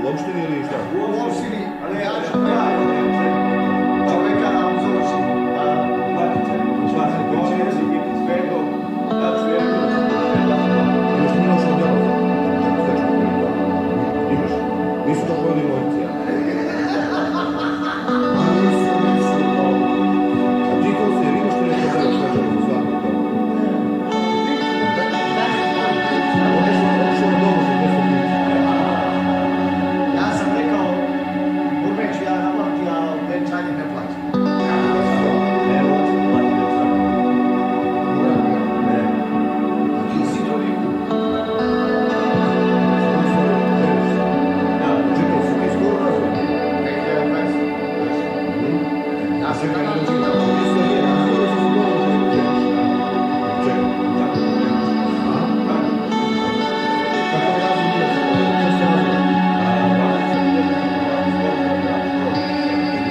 u opštini ili šta? u opštini, ali ja ću čoveka da vam završi. Spasite dođe, biti sveto, da sveto. Imaš ti miloš od djela? Imaš? Nisu to pojeli mojci, ja? A ti ko si, jer imaš ti nešto djela sveća u svakom tomu? Otišao od domu za 200 pizza. Ja sam rekao, Burmeću ja naplati, a venčanje ne plaćam. Ti si to rekao. Čekaj, si ti skoro razvoj? Ja sam Čekaj, danas čekaj, ti se nije razvoj, si skoro razvoj. Čekaj, tako. Kako razvoj nije? Što se razvoj?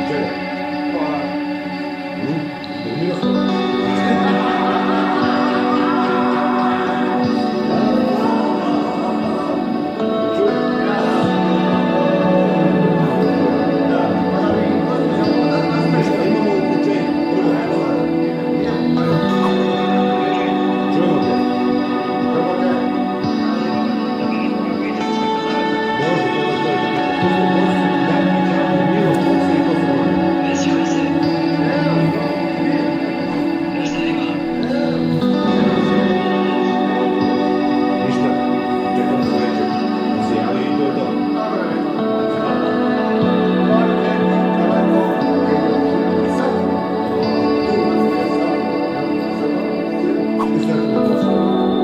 Čekaj. Zbog Miroslava. Nešto imamo uključenje. Čujemo te. Može, to da stoji. Tu smo gosti, Darki, Đaku, Milo, Foxe i to smo oni. Ništa, čekamo se večer. Da se javi i to je to.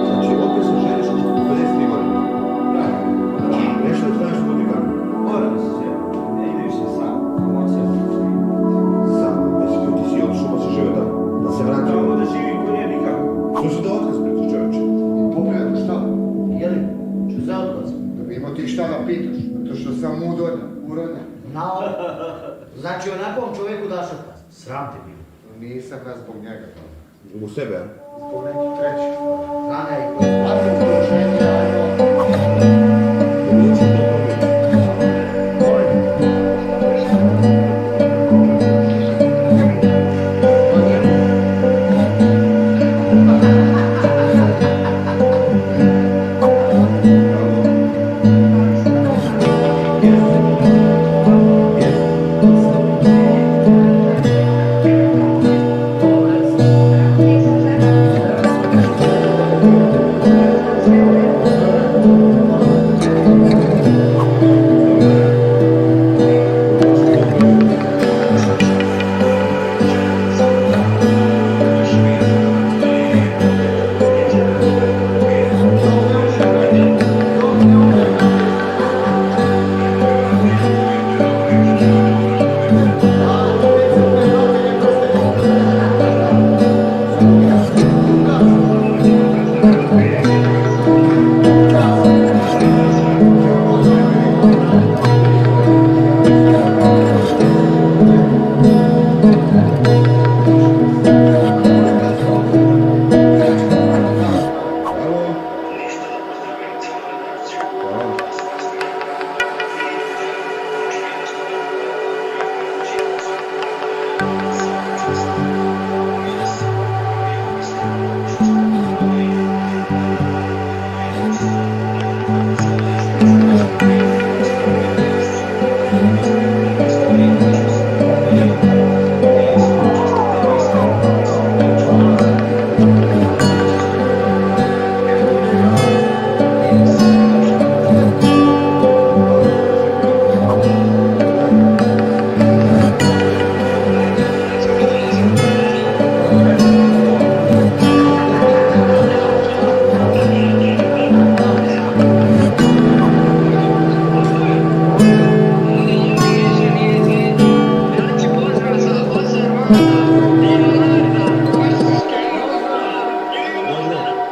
Znači, opet se želiš u 53 godine. Nešto da staneš u Vatikanu. Moram se sve. Ne ide više sam. Samo se. Sam, mislim, ti si otišao pa si živio tamo. Da se vrati. Tamo da živim ko nije nikako. Što si da otkaz preti čovječe? Pogledaj, šta? Jeli? Ću za odlaz. Da bi imao ti šta da pitaš, zato što sam udolja, urodnja. Znači, onakvom čovjeku daš otkaz. Sram te bilo. Nisam da zbog njega to. U sebe, a? Zbog nekih trećih. Znane i koji spravio položenje, ajmo. Odluči to promjeti. Thank you.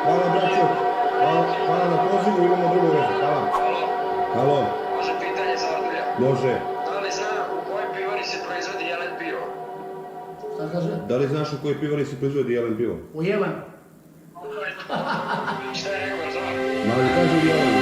Hvala braćo. Hvala na pozivu, imamo drugu vezu. Hvala. Halo. Može pitanje za Andrija? Može. Da li zna u kojoj pivari se proizvodi jelen pivo? Šta kaže? Da li znaš u kojoj pivari se proizvodi jelen pivo? U Jelenu. Šta je rekao, zna? Ma li kažu u Jelenu?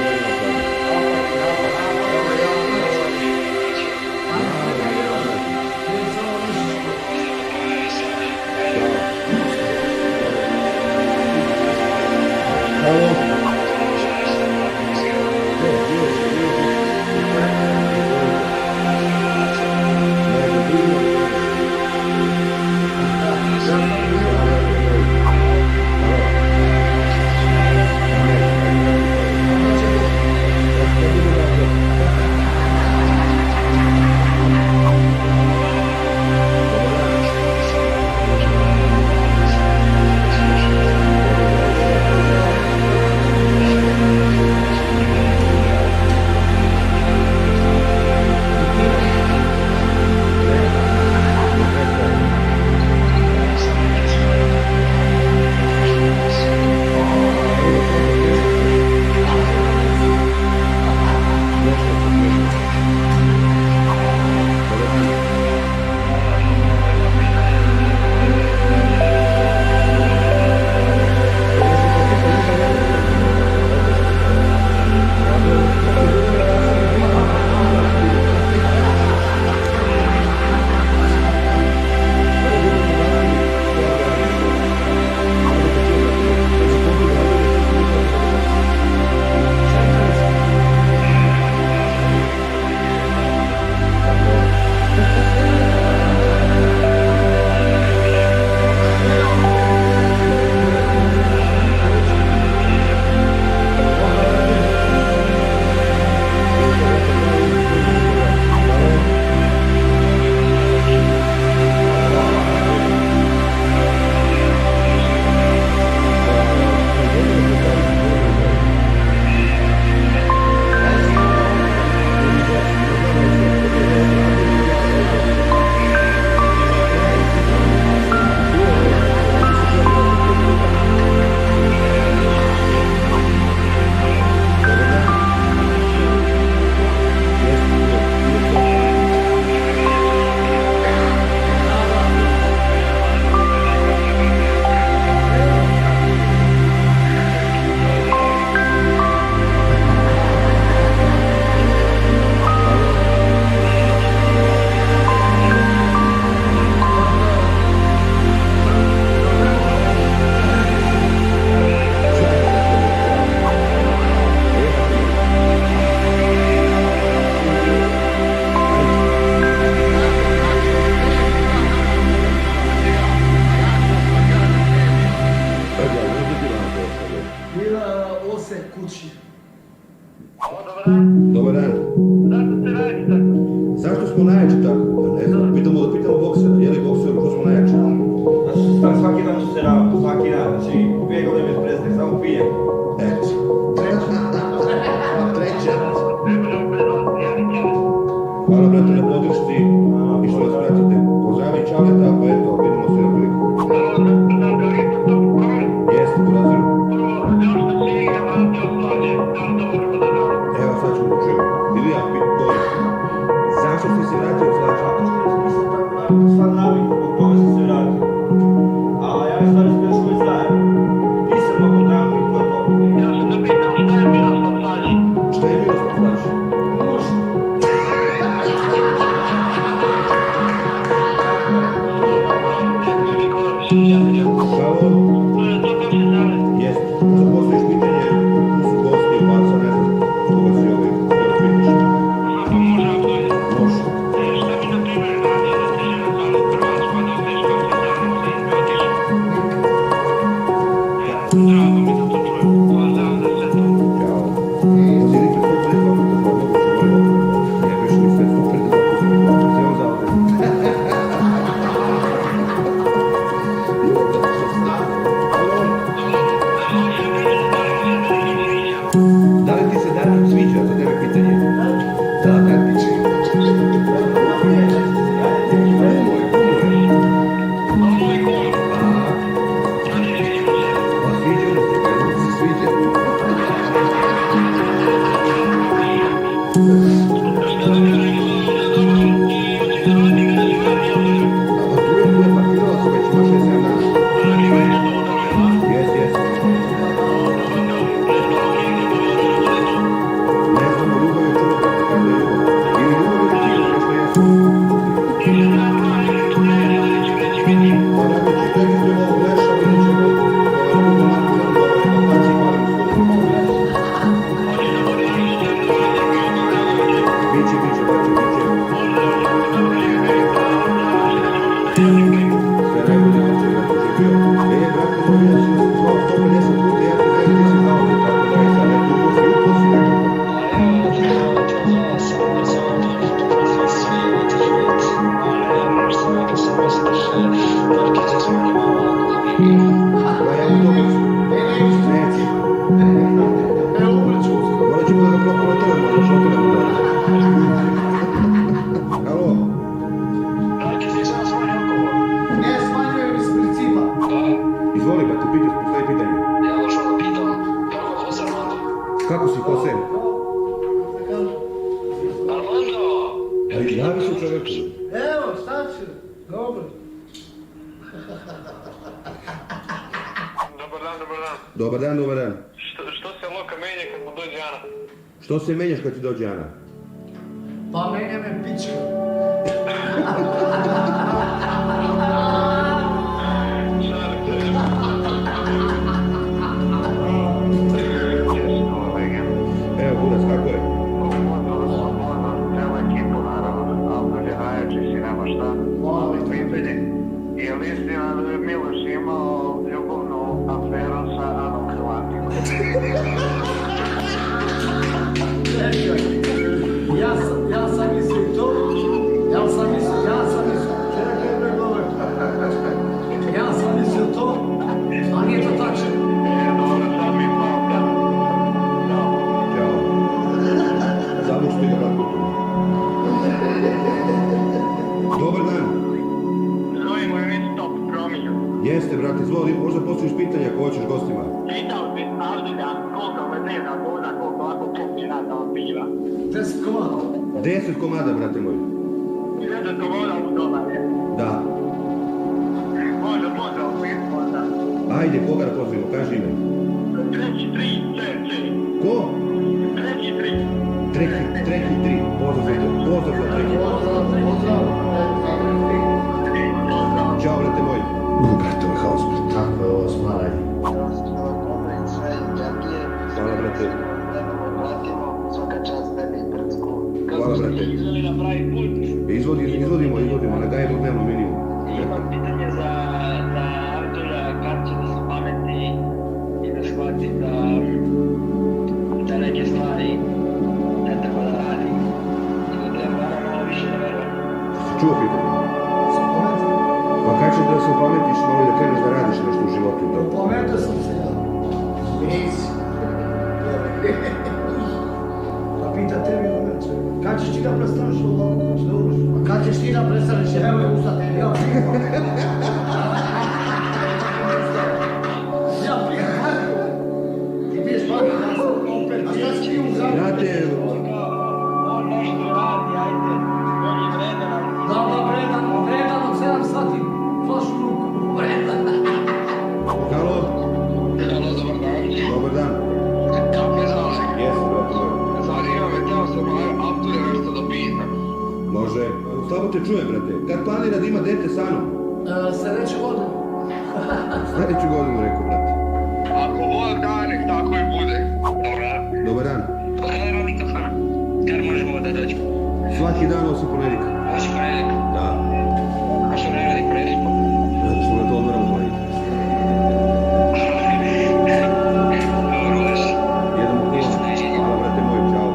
Dobar dan. Zašto smo najjači tako? Ne znam, pitamo boksera, je li bokser što smo najjači? Znači, svaki dan ću se ravati, svaki dan, znači, 2 godine bez prestaje, samo pijem. Eto. Treća. Hvala brate na podršci i što vas pratite. Pozdravi Čaleta, pa eto, vidimo se na priliku. Jeste, u raziru. Evo sad ću učinu. Ilija, zašto si se vratio u Flača? Sad navik, zbog toga sam se vratio. A ja mi stvari smo još uvijek zajedno. Nisam mogu dramu i to je to. Ja sam da pitam šta je Miroslav Flači? Šta je Miroslav Flači? Muž. Halo? Jeste. Možda postojiš pitanje, tu su gosti, pa sad ne znam koga si ovaj htio pitaš. Pa može ako je. Može. Šta mi na primjer radi da ti žena zvali Hrvatsku, a da odeš kao Ja mu to biću. Neće. Morat ću da ga propalo telefon, da što telefon da. Halo? Ne smanjujem iz principa. Izvoli, ba ti postoji pitanje. Kako si, ko se? Javi se čovjeku. Evo, šta ću? Dobro. Dobar dan. Dobar dan. Što se Loka menja kad mu dođe Ana? Što se menjaš kad ti dođe Ana? Pa menja me pička. Evo, Budas, kako je? Je li istina da je Miloš imao ljubavnu aferu sa Anom Hrvatima? Ja sam mislio to. Ja sam mislio to. A nije to tačno. Dobro, sad mi malo kada. Ćao. Zamušti ga brat kulturno. Dobar dan. Zovimo je već top promijenju. Jeste, brate, izvoli, možda postojiš pitanja ako hoćeš gostima. Pitao bi Avdija koliko me dnevna voda, koliko ovako popina da vam piva. 10 komada. 10 komada, brate moj. 10 voda u dolar je. Da. Može opet možda. Ajde, koga da pozdravimo, kaži ime. Treći 3, C. Ko? Treći 3. Treki 3. Pozdrav za to. Pozdrav za treki. Ćao, brate moj. Brate, ovo je haos. Kako je ovo smaranje? Hvala, brate. Hvala, brate. Izvodimo, na gajbu dnevno minimum. Imam pitanje za Abdulja, kako će da se pameti i da shvati da neke stvari ne treba da radi i da treba malo više da veruje. Si čuo pitanje? Pa kad ćeš da se opametiš malo i da kreneš da radiš nešto u životu? Opometao sam se ja. Nisi. Pa pita tebi uveče. Kad ćeš ti da prestaneš ovo? A kad ćeš ti da prestaneš? Evo je ustati. Ja pijem Marko. Ti piješ Marko. A šta si ti u zavu? Brate, On nešto radi, ajde, on je vredan, ali... Da, vredan od 7 sati. Flašu ruku. Vredan. halo? Halo, dobar dan. Dobar dan. Kako je zale? Jesam, brate moj. Zanima me, teo sam Abdulja nešto da pitam. Može. Slabo te čujem, brate. Kad planira da ima dete sa Anom? Sljedeće godine. Sljedeću godinu, rekao, brate. Ako Bog da, nek tako i bude. Dobra. Dobar dan. Pa kada radi kafana? Kad možemo da dođemo? Svaki dan osim ponedjeljka. Osim ponedjeljka. Da. A što ne radi ponedjeljka? Zato što na to odmoramo ponedjeljka. Dobro, udeš. Jedemo kola. Ništa ne želim. Hvala, brate moj, čao.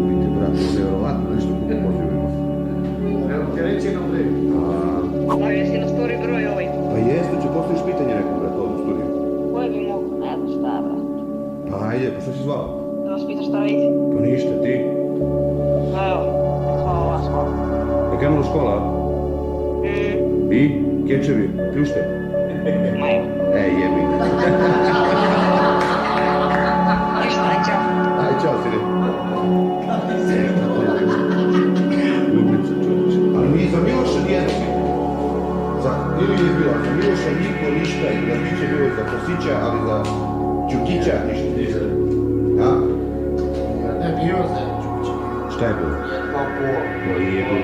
Vidite, brate, ovo je nevjerovatno nešto kako pozdravimo. Evo ti reći jednom breku. Stavio si na story broj ovaj. Pa jeste, će postojiš pitanje nekom, brate, ovdje u studiju. Koje bi mogu? Ne znam šta, brat. Pa ajde, pa što si zvao? Da vas pitaš šta radite? Pa ništa, ti. Evo, hvala vas, hvala. Pa krenula škola? I? Kečevi? Pljušte? Ma evo. Ej, jebi. Ništa, aj čao. Aj, čao, sine. Ljubica, čovječe. Ali mi za Miloša nijedno pitanje. Ili nije bilo, za Miloša niko ništa i da biće bilo za Kosića, ali za Čukića ništa. Ja? Ne, bio za Čukića. Šta je bilo? Pa po. To nije bilo.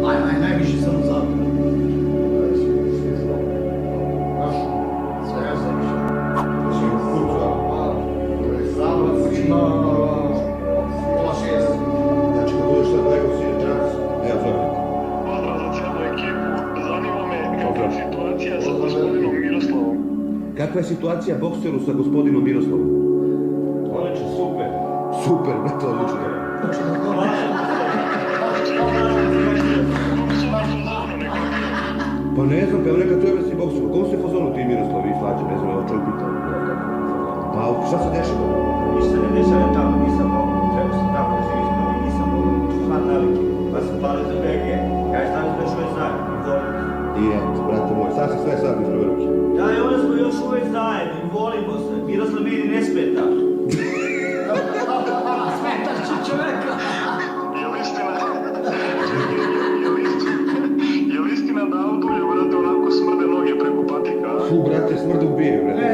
Aj, najviše sam zapio. Sve ja sam više. Si u kurcu, a? Zabrac ima... Pola 6. Znači, kad budeš sad rekao si je trans, evo zove. Pozdrav za cijelu ekipu. Zanima me kakva je situacija sa gospodinom Miroslavom. Kakva je situacija bokseru sa gospodinom Miroslavom? Odlično, super. Super, brate, odlično. ne znam, pa evo neka čovjek si boksu, u kom si fazonu ti Miroslav i Slađe, ne znam, evo čovjek pitao. Pa šta se dešava? Ništa ne dešava tamo, nisam mogu. Trebao sam tamo da živim, pa nisam mogu. Fan navike, pa sam palio za BG. Kaj šta mi još uvijek zajedno, i volimo se. I eto, brate moj, sad si sve sad iz prve ruke. Da, i onda smo još uvijek zajedno, i volimo se. Miroslav meni ne smeta. Smetaš će čoveka. Je li istina da autolju, brate, onako smrde noge preko patika? Fu, brate, smrde ubije, brate.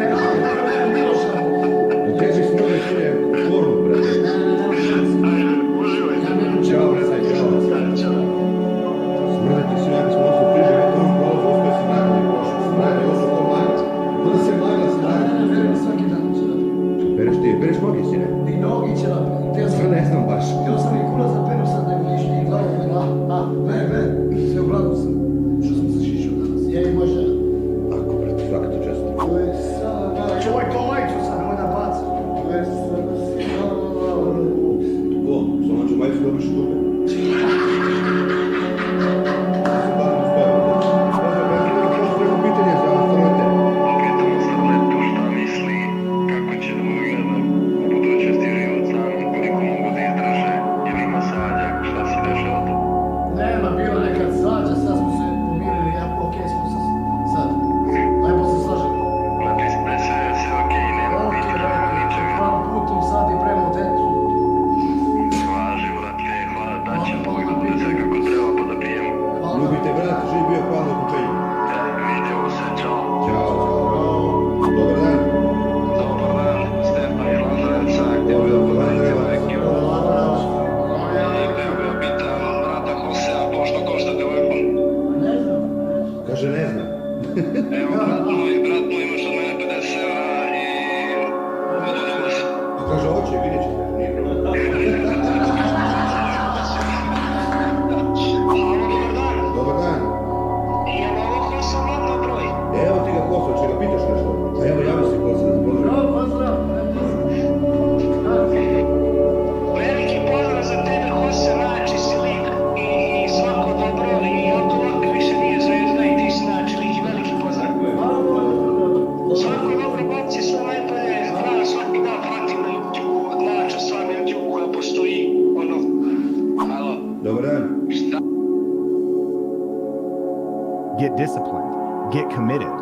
Teži smrde sine formu, brate. Ajde, uživaj. Ćao, brate, ćao. Smrde ti sine, ako smo osnovu priže, eto on prolazu, uspio se najbolji prošao. Smrde, još ko magla. Onda se magla smrde. Verujem svaki dan će da. Bereš ti, bereš noge, sine? I nogi će da. Ne znam baš. Htio sam i kurac da peru sad nego ništa i glavu. Ne, sve u glavu sam. Što sam se šišao danas. Ja i moja žena. Ako, brate, svaka ti često. To je sada... Čuvaj to majicu sad, nemoj da baci. To je sada Ko? Samo ću majicu dobiš u dube. Pitamo Starletu šta misli, kako će da izgleda u budućnosti život sam, koliko mogu da izdrže, je li ima svađa, šta se dešava tu? nema bilo nekad svađa, sad smo se pomirili, okej smo se sad. Lepo se slažemo. Znači, sve okej, nema pitanja, nema ničega. Pravom putom sad i prema decu. Važi, brate, hvala, da će Bog da bude sve kako treba, pa da pijemo. Ljubite, brate, živi bio, hvala na uključenju. Vidimo se, čao. Ćao. Dobar dan. Dobar dan, Stefan i Lazareca, gdje bi da podajte u ekiju. Gdje bi da pitam brata Hosea, pošto košta telefon. Kaže, ne znam. Evo, brat moj, imaš od mene 50 evra i budu dobar. A kaže, hoće, vidjet ćete, nije problem. Dobar dan. Evo ti ga Koso, će ga pitaš nešto? A evo, javi se Koso, da se pozdravim. Pozdrav. Veliki pozdrav za tebe, Hose, znači si lik i svako dobro i ako ovako više nije zvezda i ti si znači lik i veliki pozdrav. Svako dobro, babci, sve najbolje, hvala, svaki dan pratim na YouTube, znači s vami YouTube koja postoji, ono, halo. Dobar dan. Get disciplined, get committed.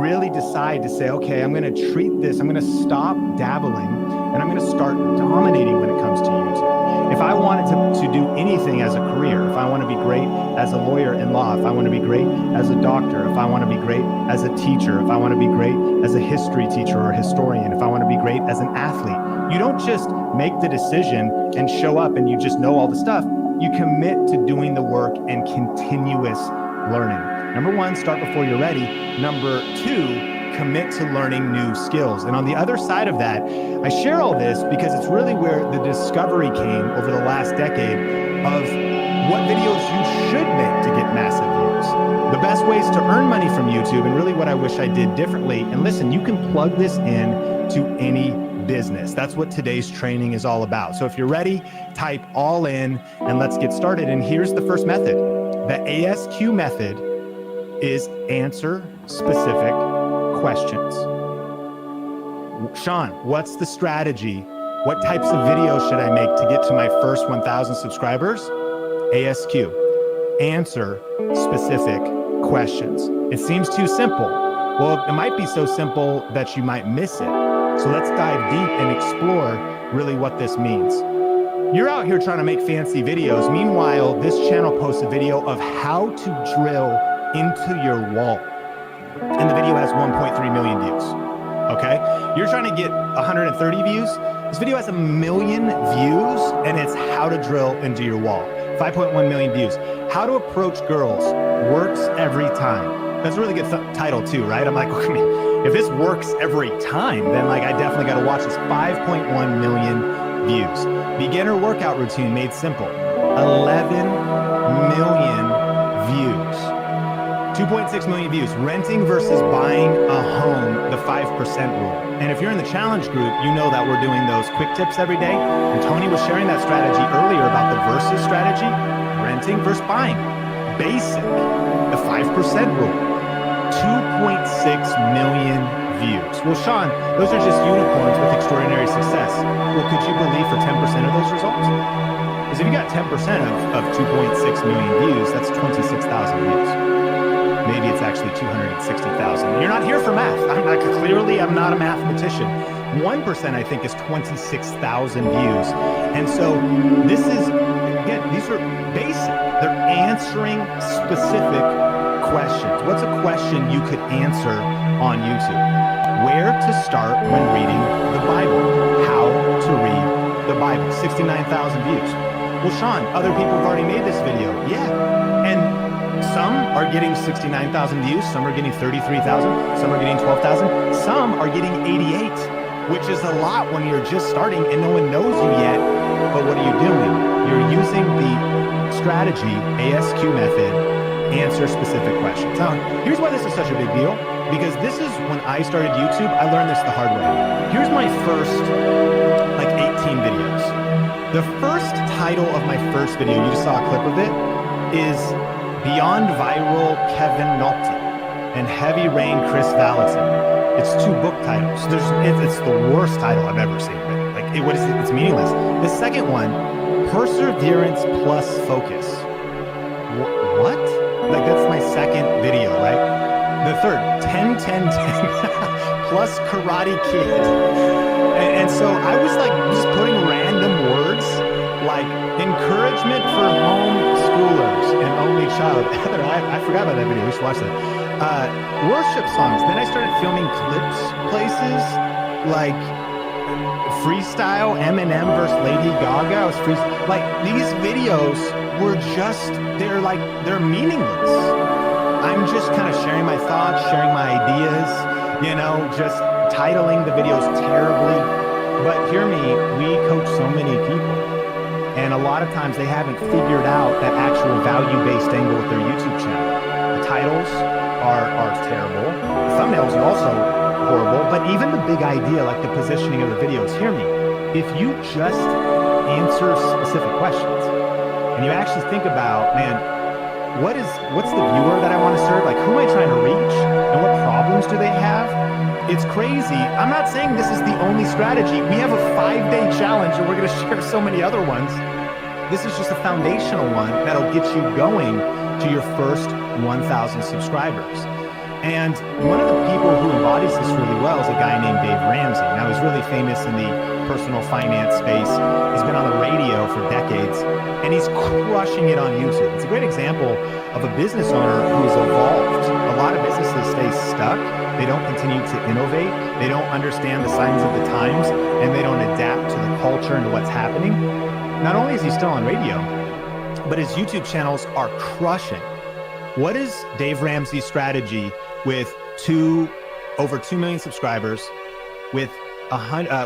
Really decide to say, okay, I'm going to treat this, I'm going to stop dabbling, and I'm going to start dominating when it comes to YouTube. If I wanted to do anything as a career, if I want to be great as a lawyer in law, if I want to be great as a doctor, if I want to be great as a teacher, if I want to be great as a history teacher or historian, if I want to be great as an athlete, you don't just make the decision and show up and you just know all the stuff. You commit to doing the work and continuous learning. Number one, start before you're ready. Number two, commit to learning new skills. And on the other side of that, I share all this because it's really where the discovery came over the last decade of what videos you should make to get massive views. The best ways to earn money from YouTube, and really what I wish I did differently. And listen, you can plug this in to any business. That's what today's training is all about. So if you're ready, type all in and let's get started. And here's the first method. The ASQ method is answer specific questions. Sean, what's the strategy? What types of videos should I make to get to my first 1,000 subscribers? ASQ, answer specific questions. It seems too simple. Well, it might be so simple that you might miss it. So let's dive deep and explore really what this means. You're out here trying to make fancy videos. Meanwhile, this channel posts a video of how to drill into your wall. And the video has 1.3 million views. Okay? You're trying to get 130 views. This video has 1 million views and it's how to drill into your wall. 5.1 million views. How to approach girls works every time. That's a really good title too, right? I'm like, I mean, if this works every time, then like I definitely got to watch this. 5.1 million views. Beginner workout routine made simple. 11 million views. 2.6 million views. Renting versus buying a home, the 5% rule. And if you're in the challenge group, you know that we're doing those quick tips every day. And Tony was sharing that strategy earlier about the versus strategy, renting versus buying. basic, the 5% rule. 2.6 million views. Well, Sean, those are just unicorns with extraordinary success. Well, could you believe for 10% of those results? Because if you got 10% of 2.6 million views, that's 26,000 views. Maybe it's actually 260,000. You're not here for math. I'm not a mathematician. 1%, I think, is 26,000 views. And so this is, again, these are basic. They're answering specific questions. What's a question you could answer on YouTube? Where to start when reading the Bible? How to read the Bible? 69,000 views. Well, Sean, other people have already made this video. Yeah. And some are getting 69,000 views. Some are getting 33,000. Some are getting 12,000. Some are getting 88, which is a lot when you're just starting and no one knows you yet. But what are you doing? You're using the strategy, ASQ method, answer specific questions. Now, here's why this is such a big deal, because this is when I started YouTube. I learned this the hard way. Here's my first, 18 videos. The first title of my first video, you just saw a clip of it, is Beyond Viral Kevin Nolte and Heavy Rain Chris Valentin. It's 2 book titles. It's the worst title I've ever seen. What is it? It's meaningless. The second one, Perseverance Plus Focus. What? That's my second video, right? The third, 10-10-10 plus Karate Kid. And so I was just putting random words like encouragement for homeschoolers and only child. Heather, I forgot about that video. We should watch that. Worship songs. Then I started filming clips places like freestyle Eminem versus Lady Gaga. I was these videos were just, they're meaningless. I'm just kind of sharing my thoughts, sharing my ideas, just titling the videos terribly. But hear me, we coach so many people. And a lot of times they haven't figured out that actual value-based angle with their YouTube channel. The titles are terrible. The thumbnails are also horrible. But even the big idea, like the positioning of the videos, hear me. If you just answer specific questions and you actually think about, man, what's the viewer that I want to serve? Who am I trying to reach? And what problems do they have? It's crazy. I'm not saying this is the only strategy. We have a 5-day challenge and we're going to share so many other ones. This is just a foundational one that'll get you going to your first 1,000 subscribers. And one of the people who embodies this really well is a guy named Dave Ramsey. Now, he's really famous in the personal finance space. He's been on the radio for decades, and he's crushing it on YouTube. It's a great example of a business owner who's evolved. A lot of businesses stay stuck. They don't continue to innovate. They don't understand the signs of the times, and they don't adapt to the culture and to what's happening. Not only is he still on radio, but his YouTube channels are crushing. What is Dave Ramsey's strategy with over 2 million subscribers, with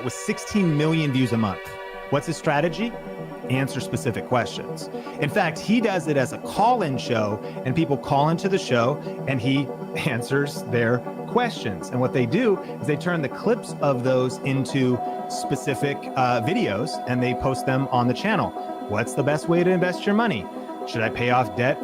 16 million views a month? What's his strategy? Answer specific questions. In fact, he does it as a call-in show, and people call into the show and he answers their questions. And what they do is they turn the clips of those into specific videos and they post them on the channel. What's the best way to invest your money? Should I pay off debt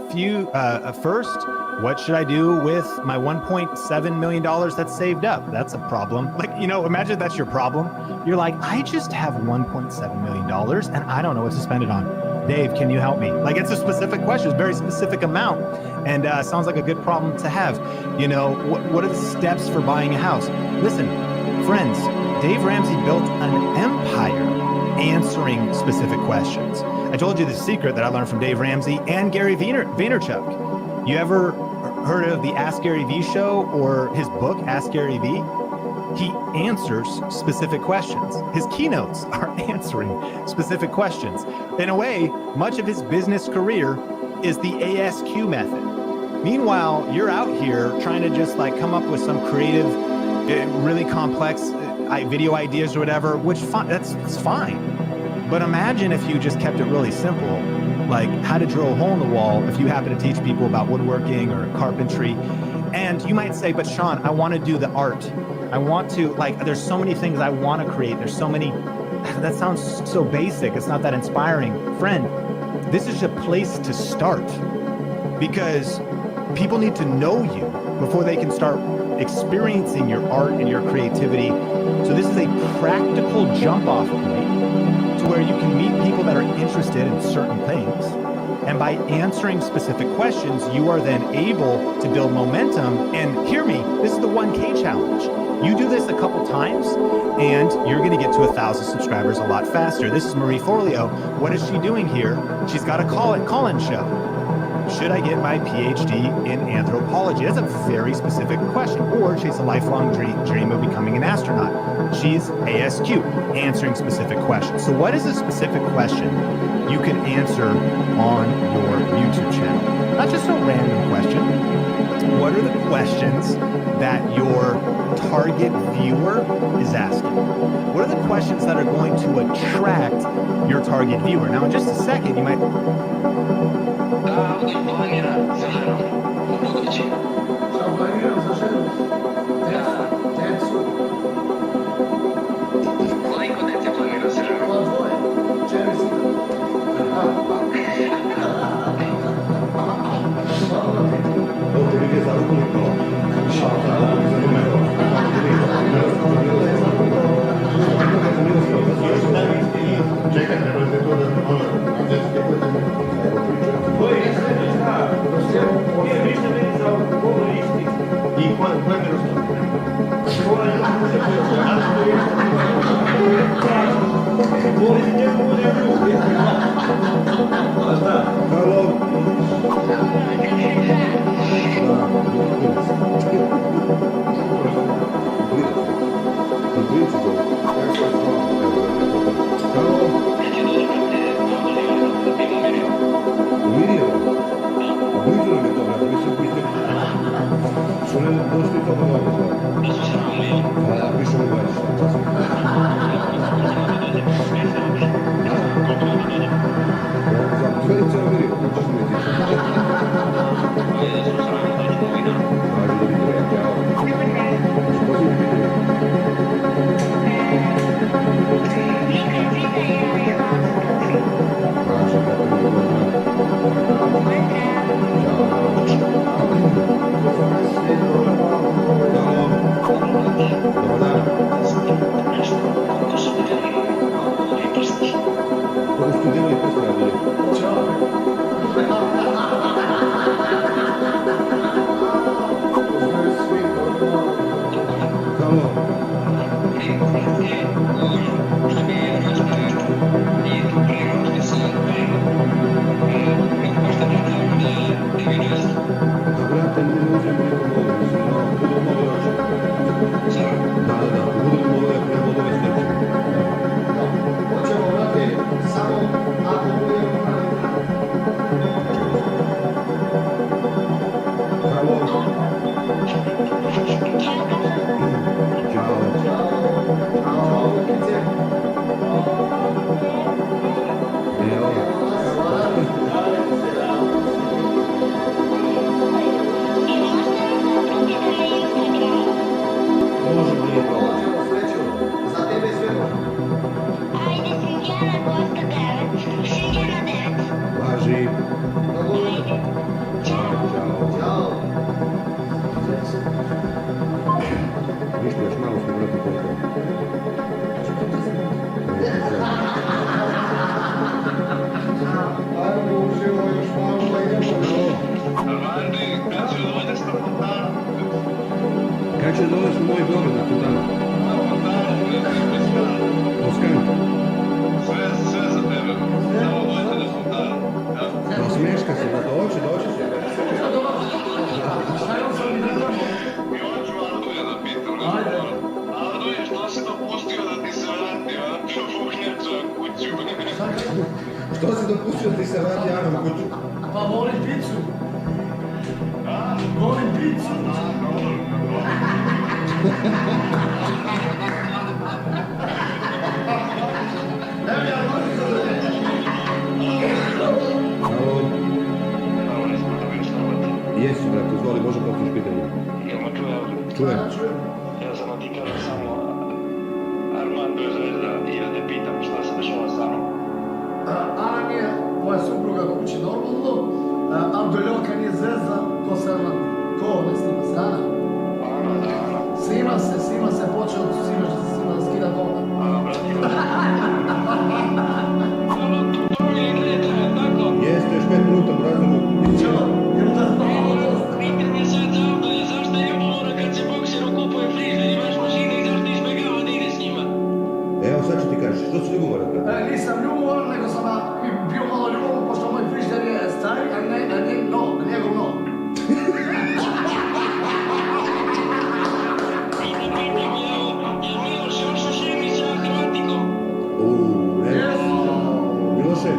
first? What should I do with my $1.7 million that's saved up? That's a problem. Imagine that's your problem. You're like, I just have $1.7 million and I don't know what to spend it on. Dave, can you help me? It's a specific question, it's a very specific amount. And sounds like a good problem to have. What are the steps for buying a house? Listen, friends, Dave Ramsey built an empire answering specific questions. I told you the secret that I learned from Dave Ramsey and Gary Vaynerchuk. You ever heard of the Ask Gary V show or his book, Ask Gary V? He answers specific questions. His keynotes are answering specific questions. In a way, much of his business career is the ASQ method. Meanwhile, you're out here trying to just come up with some creative, really complex video ideas or whatever, which that's fine. But imagine if you just kept it really simple, like how to drill a hole in the wall if you happen to teach people about woodworking or carpentry. And you might say, but Sean, I want to do the art. I want to, there's so many things I want to create. There's so many, that sounds so basic. It's not that inspiring. Friend, this is a place to start. because people need to know you before they can start experiencing your art and your creativity. So this is a practical jump off point to where you can meet people that are interested in certain things. And by answering specific questions, you are then able to build momentum. And hear me, this is the 1K challenge. You do this a couple times and you're going to get to 1,000 subscribers a lot faster. This is Marie Forleo. What is she doing here? She's got a call-in show. Should I get my PhD in anthropology? That's a very specific question. Or chase a lifelong dream of becoming an astronaut. She's ASQ, answering specific questions. So what is a specific question you can answer on your YouTube channel? Not just a random question. What are the questions that your target viewer is asking? What are the questions that are going to attract your target viewer? Now, in just a second, you might... Što si dopustio ti se vrati Ana u kuću? Pa volim picu. Volim picu. Jesi, brate, izvoli, može postojiš pitanje. Čujem. Ja sam otikao samo Armando je zvezda i ja te pitam šta se dešava sa mnom. Ana mi je, moja supruga kući normalno, ali Doljovka nije zvezda, ko Salman? Ko ne snima se, Ana? Snima se, počeo od sinoć da se snima da skida voda. Jeste, još 5 minuta u razlogu. Čelo, jer da Pitanje sad za Abdulja, zašto je ljubomora kad se bokseru kupuje frižder, imaš mašine i zašto izbjegava da ide s njima? Evo sad ću ti kažeš, što si ljubomoran, brate? nisam ljubomoran, nego sam bio malo ljubomoran, pošto moj frižder je stari, a njegov no. Miloše,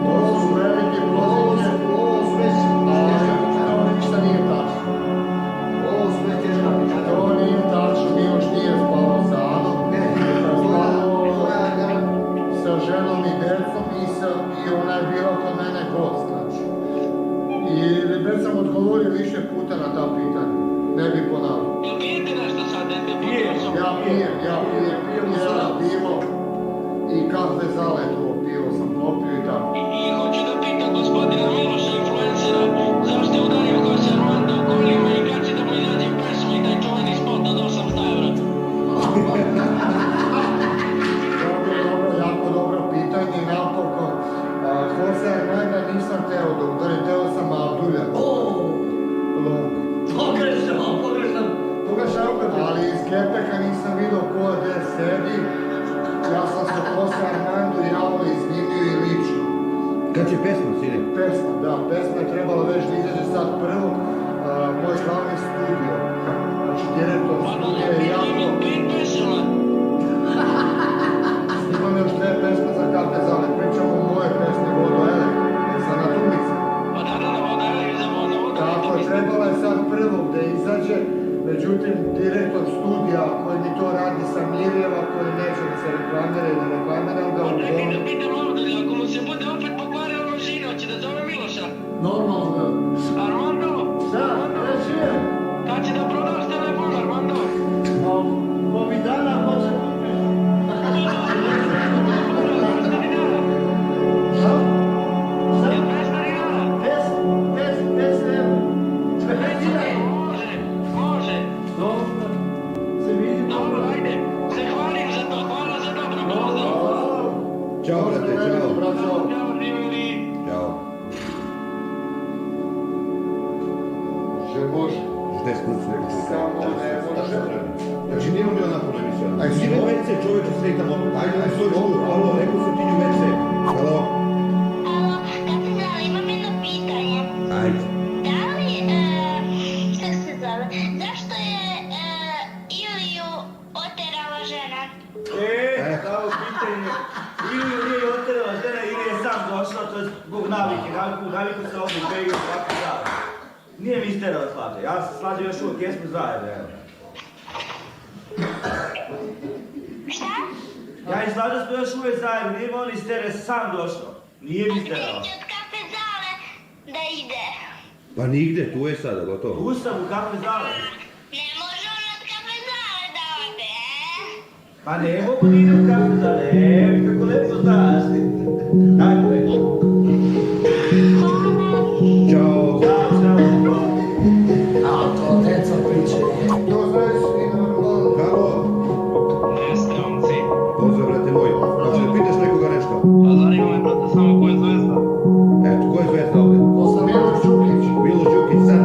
Ovo su velike prozivke, ovo su već to ništa nije tačno. Ovo su već teška pića. To nije tačno, Miloš nije spavao sa Anom. Spavao sa ženom i decom i ona je bila kod mene gost, znači. I već sam odgovorio više puta na ta pitanja. Ne bi ponavljao. Jel pijete nešto sad? Ja pijem pivo i kafe zaletu, pivo sam popio i tako. I hoću da pitam gospodina Miloša, influencera, zašto je udario Jose Armando u kolima i kad će da mu izađe pesmu i taj čuveni spot od 800 evra? Dobro, jako dobro pitanje i napokon. Jose Armando nisam teo da udarim, teo sam Abdulja. Pogrešao, ali iz Gepeka nisam vidio ko gde sedi. Ja sam se Jose Armando javno iznimio i lično. kad će pesma, sine? Pesma je trebala već da izađe sad prvo. Moj glavni studio. Znači, direktor studija je jako... Snimam još 2 pesme za kafe zale. Pričamo o moje pesme, Vodo Ele. Sad na Tumici. Tako, trebala je sad prvo da izađe. Međutim, direktor studija koji mi to radi sa Mirjeva, koji neće da se reklamira i da reklamiram ga u bolju. Pitam Abdulja, ako mu se bude opet pokvarila mašina, hoće da zove Miloša? Normalno. Armando? Da, reći je. Kad će da prodaš telefon, Armando? Ovih dana hoće kupiti. Ćao, brate, čao. Ćao. Ćao. Že može. Gde smo se rekli? Samo ne može. Znači, nije on bio napravno emisija. Aj, Nije WC, čovječe, sretamo. Ajde, sorry, alo, rekao sam ti nju WC. Halo? Imam jedno pitanje. Ajde. Da li, šta se zove, zašto je Iliju oterala žena? Pravo pitanje. Iliju nije oterala žena ili je sam došla, to je zbog navike. Naviku se ovdje pegio svaki dan. Nije mi isterala Slađe. Ja sam Slađe još uvijek jesmo zajedno, evo. Šta? Ja i Slađe smo još uvijek zajedno, nije mi on istere, sam došao. Nije mi isterala. Neće od kafe zale da ide. Pa nigde, tu je sada, gotovo. Tu sam u kafe zale. Ne može on od kafe zale da ode, Pa ne mogu ni ide u kafe zale, kako lepo znaš. Tako je. Ćao. A to deca priče. To znaš i normalno. Halo? Jeste, omci. Pozdrav, brate moj. Hoće da pitaš nekoga nešto? A zanima me, brate, samo ko je zvezda? Eto, ko je zvezda ovde? Ko sam Miloš Đukić. Miloš Đukić, sad.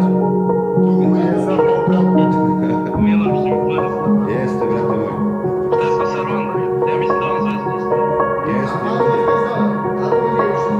Tu je sad opravo. Miloš, influencer. Jeste, brate moj. Šta smo se rondali? Ja mislim da on zvezda isto. Jeste. A to je zvezda. A to je više.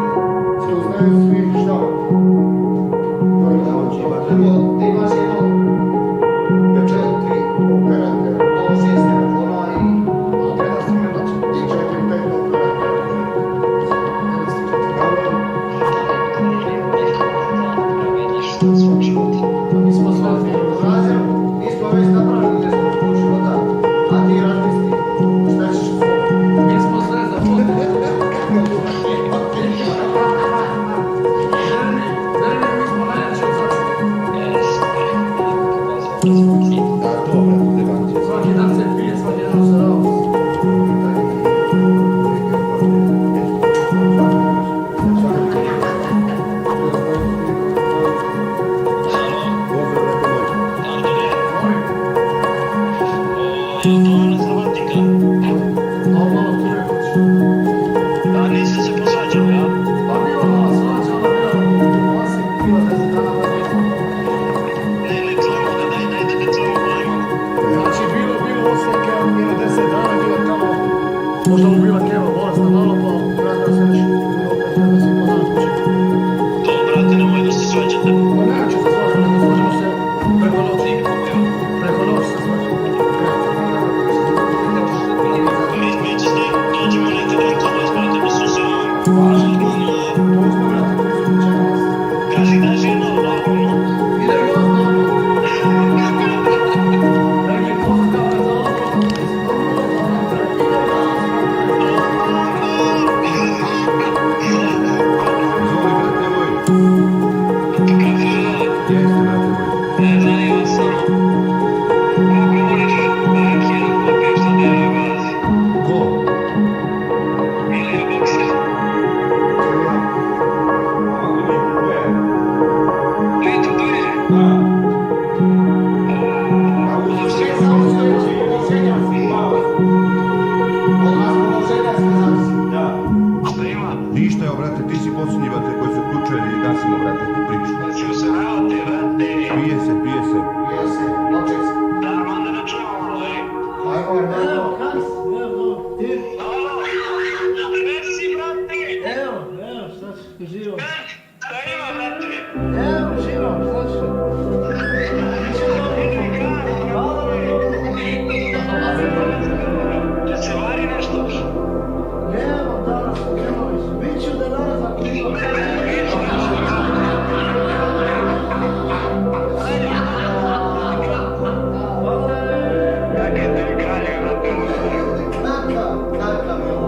si posljednji, brate, koji se uključuje i gasimo, brate, tu priču. Pije se.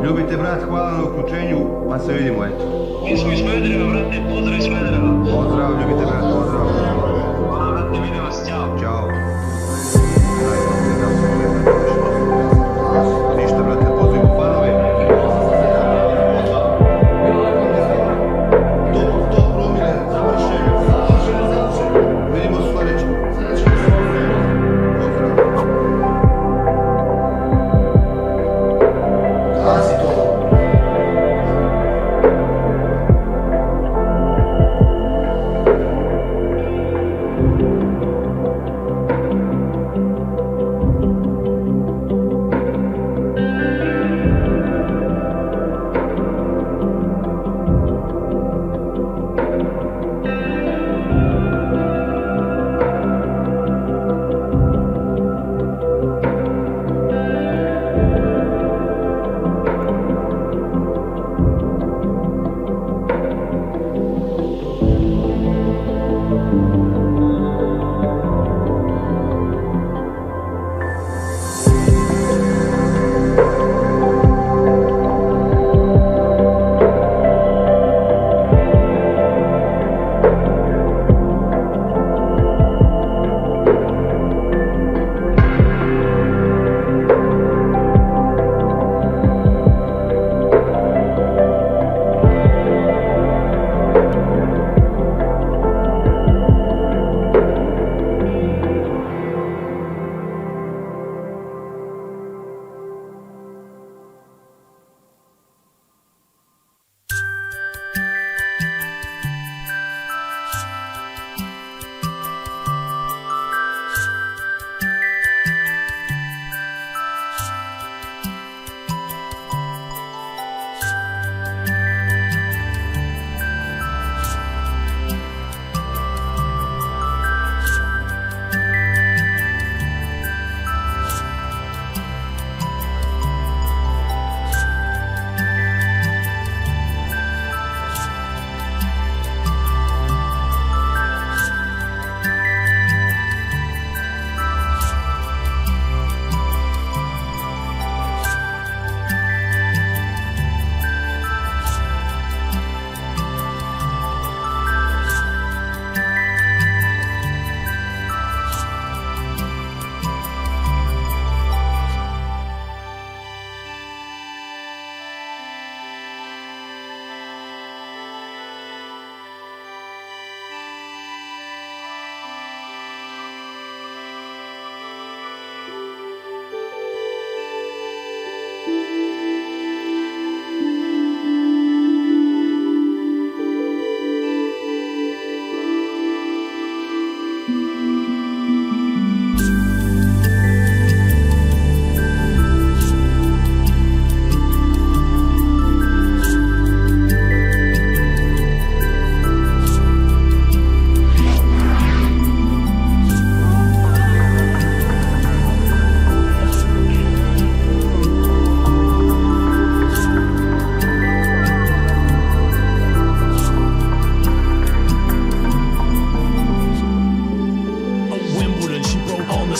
Ljubite, brat, hvala na uključenju, pa se vidimo, eto. Mi smo iz Smedereva, brate, pozdrav iz Smedereva. Pozdrav, ljubite, brat, pozdrav. Hvala, brate, vidimo se, ćao. Ćao. Ništa, brate, pozivamo fanove. To promile, završenje. Vidimo se sljedeće. Pozdrav. Gazi to.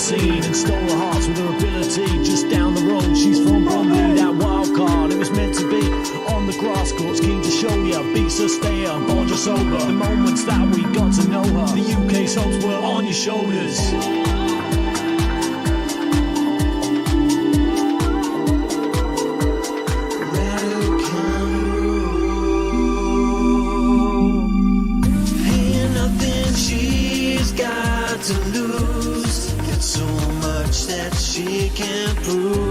scene and stole her hearts with her ability. Just down the road, she's from Bromley, that wild card. It was meant to be on the grass courts, keen to show ya. Beats her, stay her, bond just over. The moments that we got to know her, the UK's hopes were on your shoulders. To lose, it's so much that she can't prove.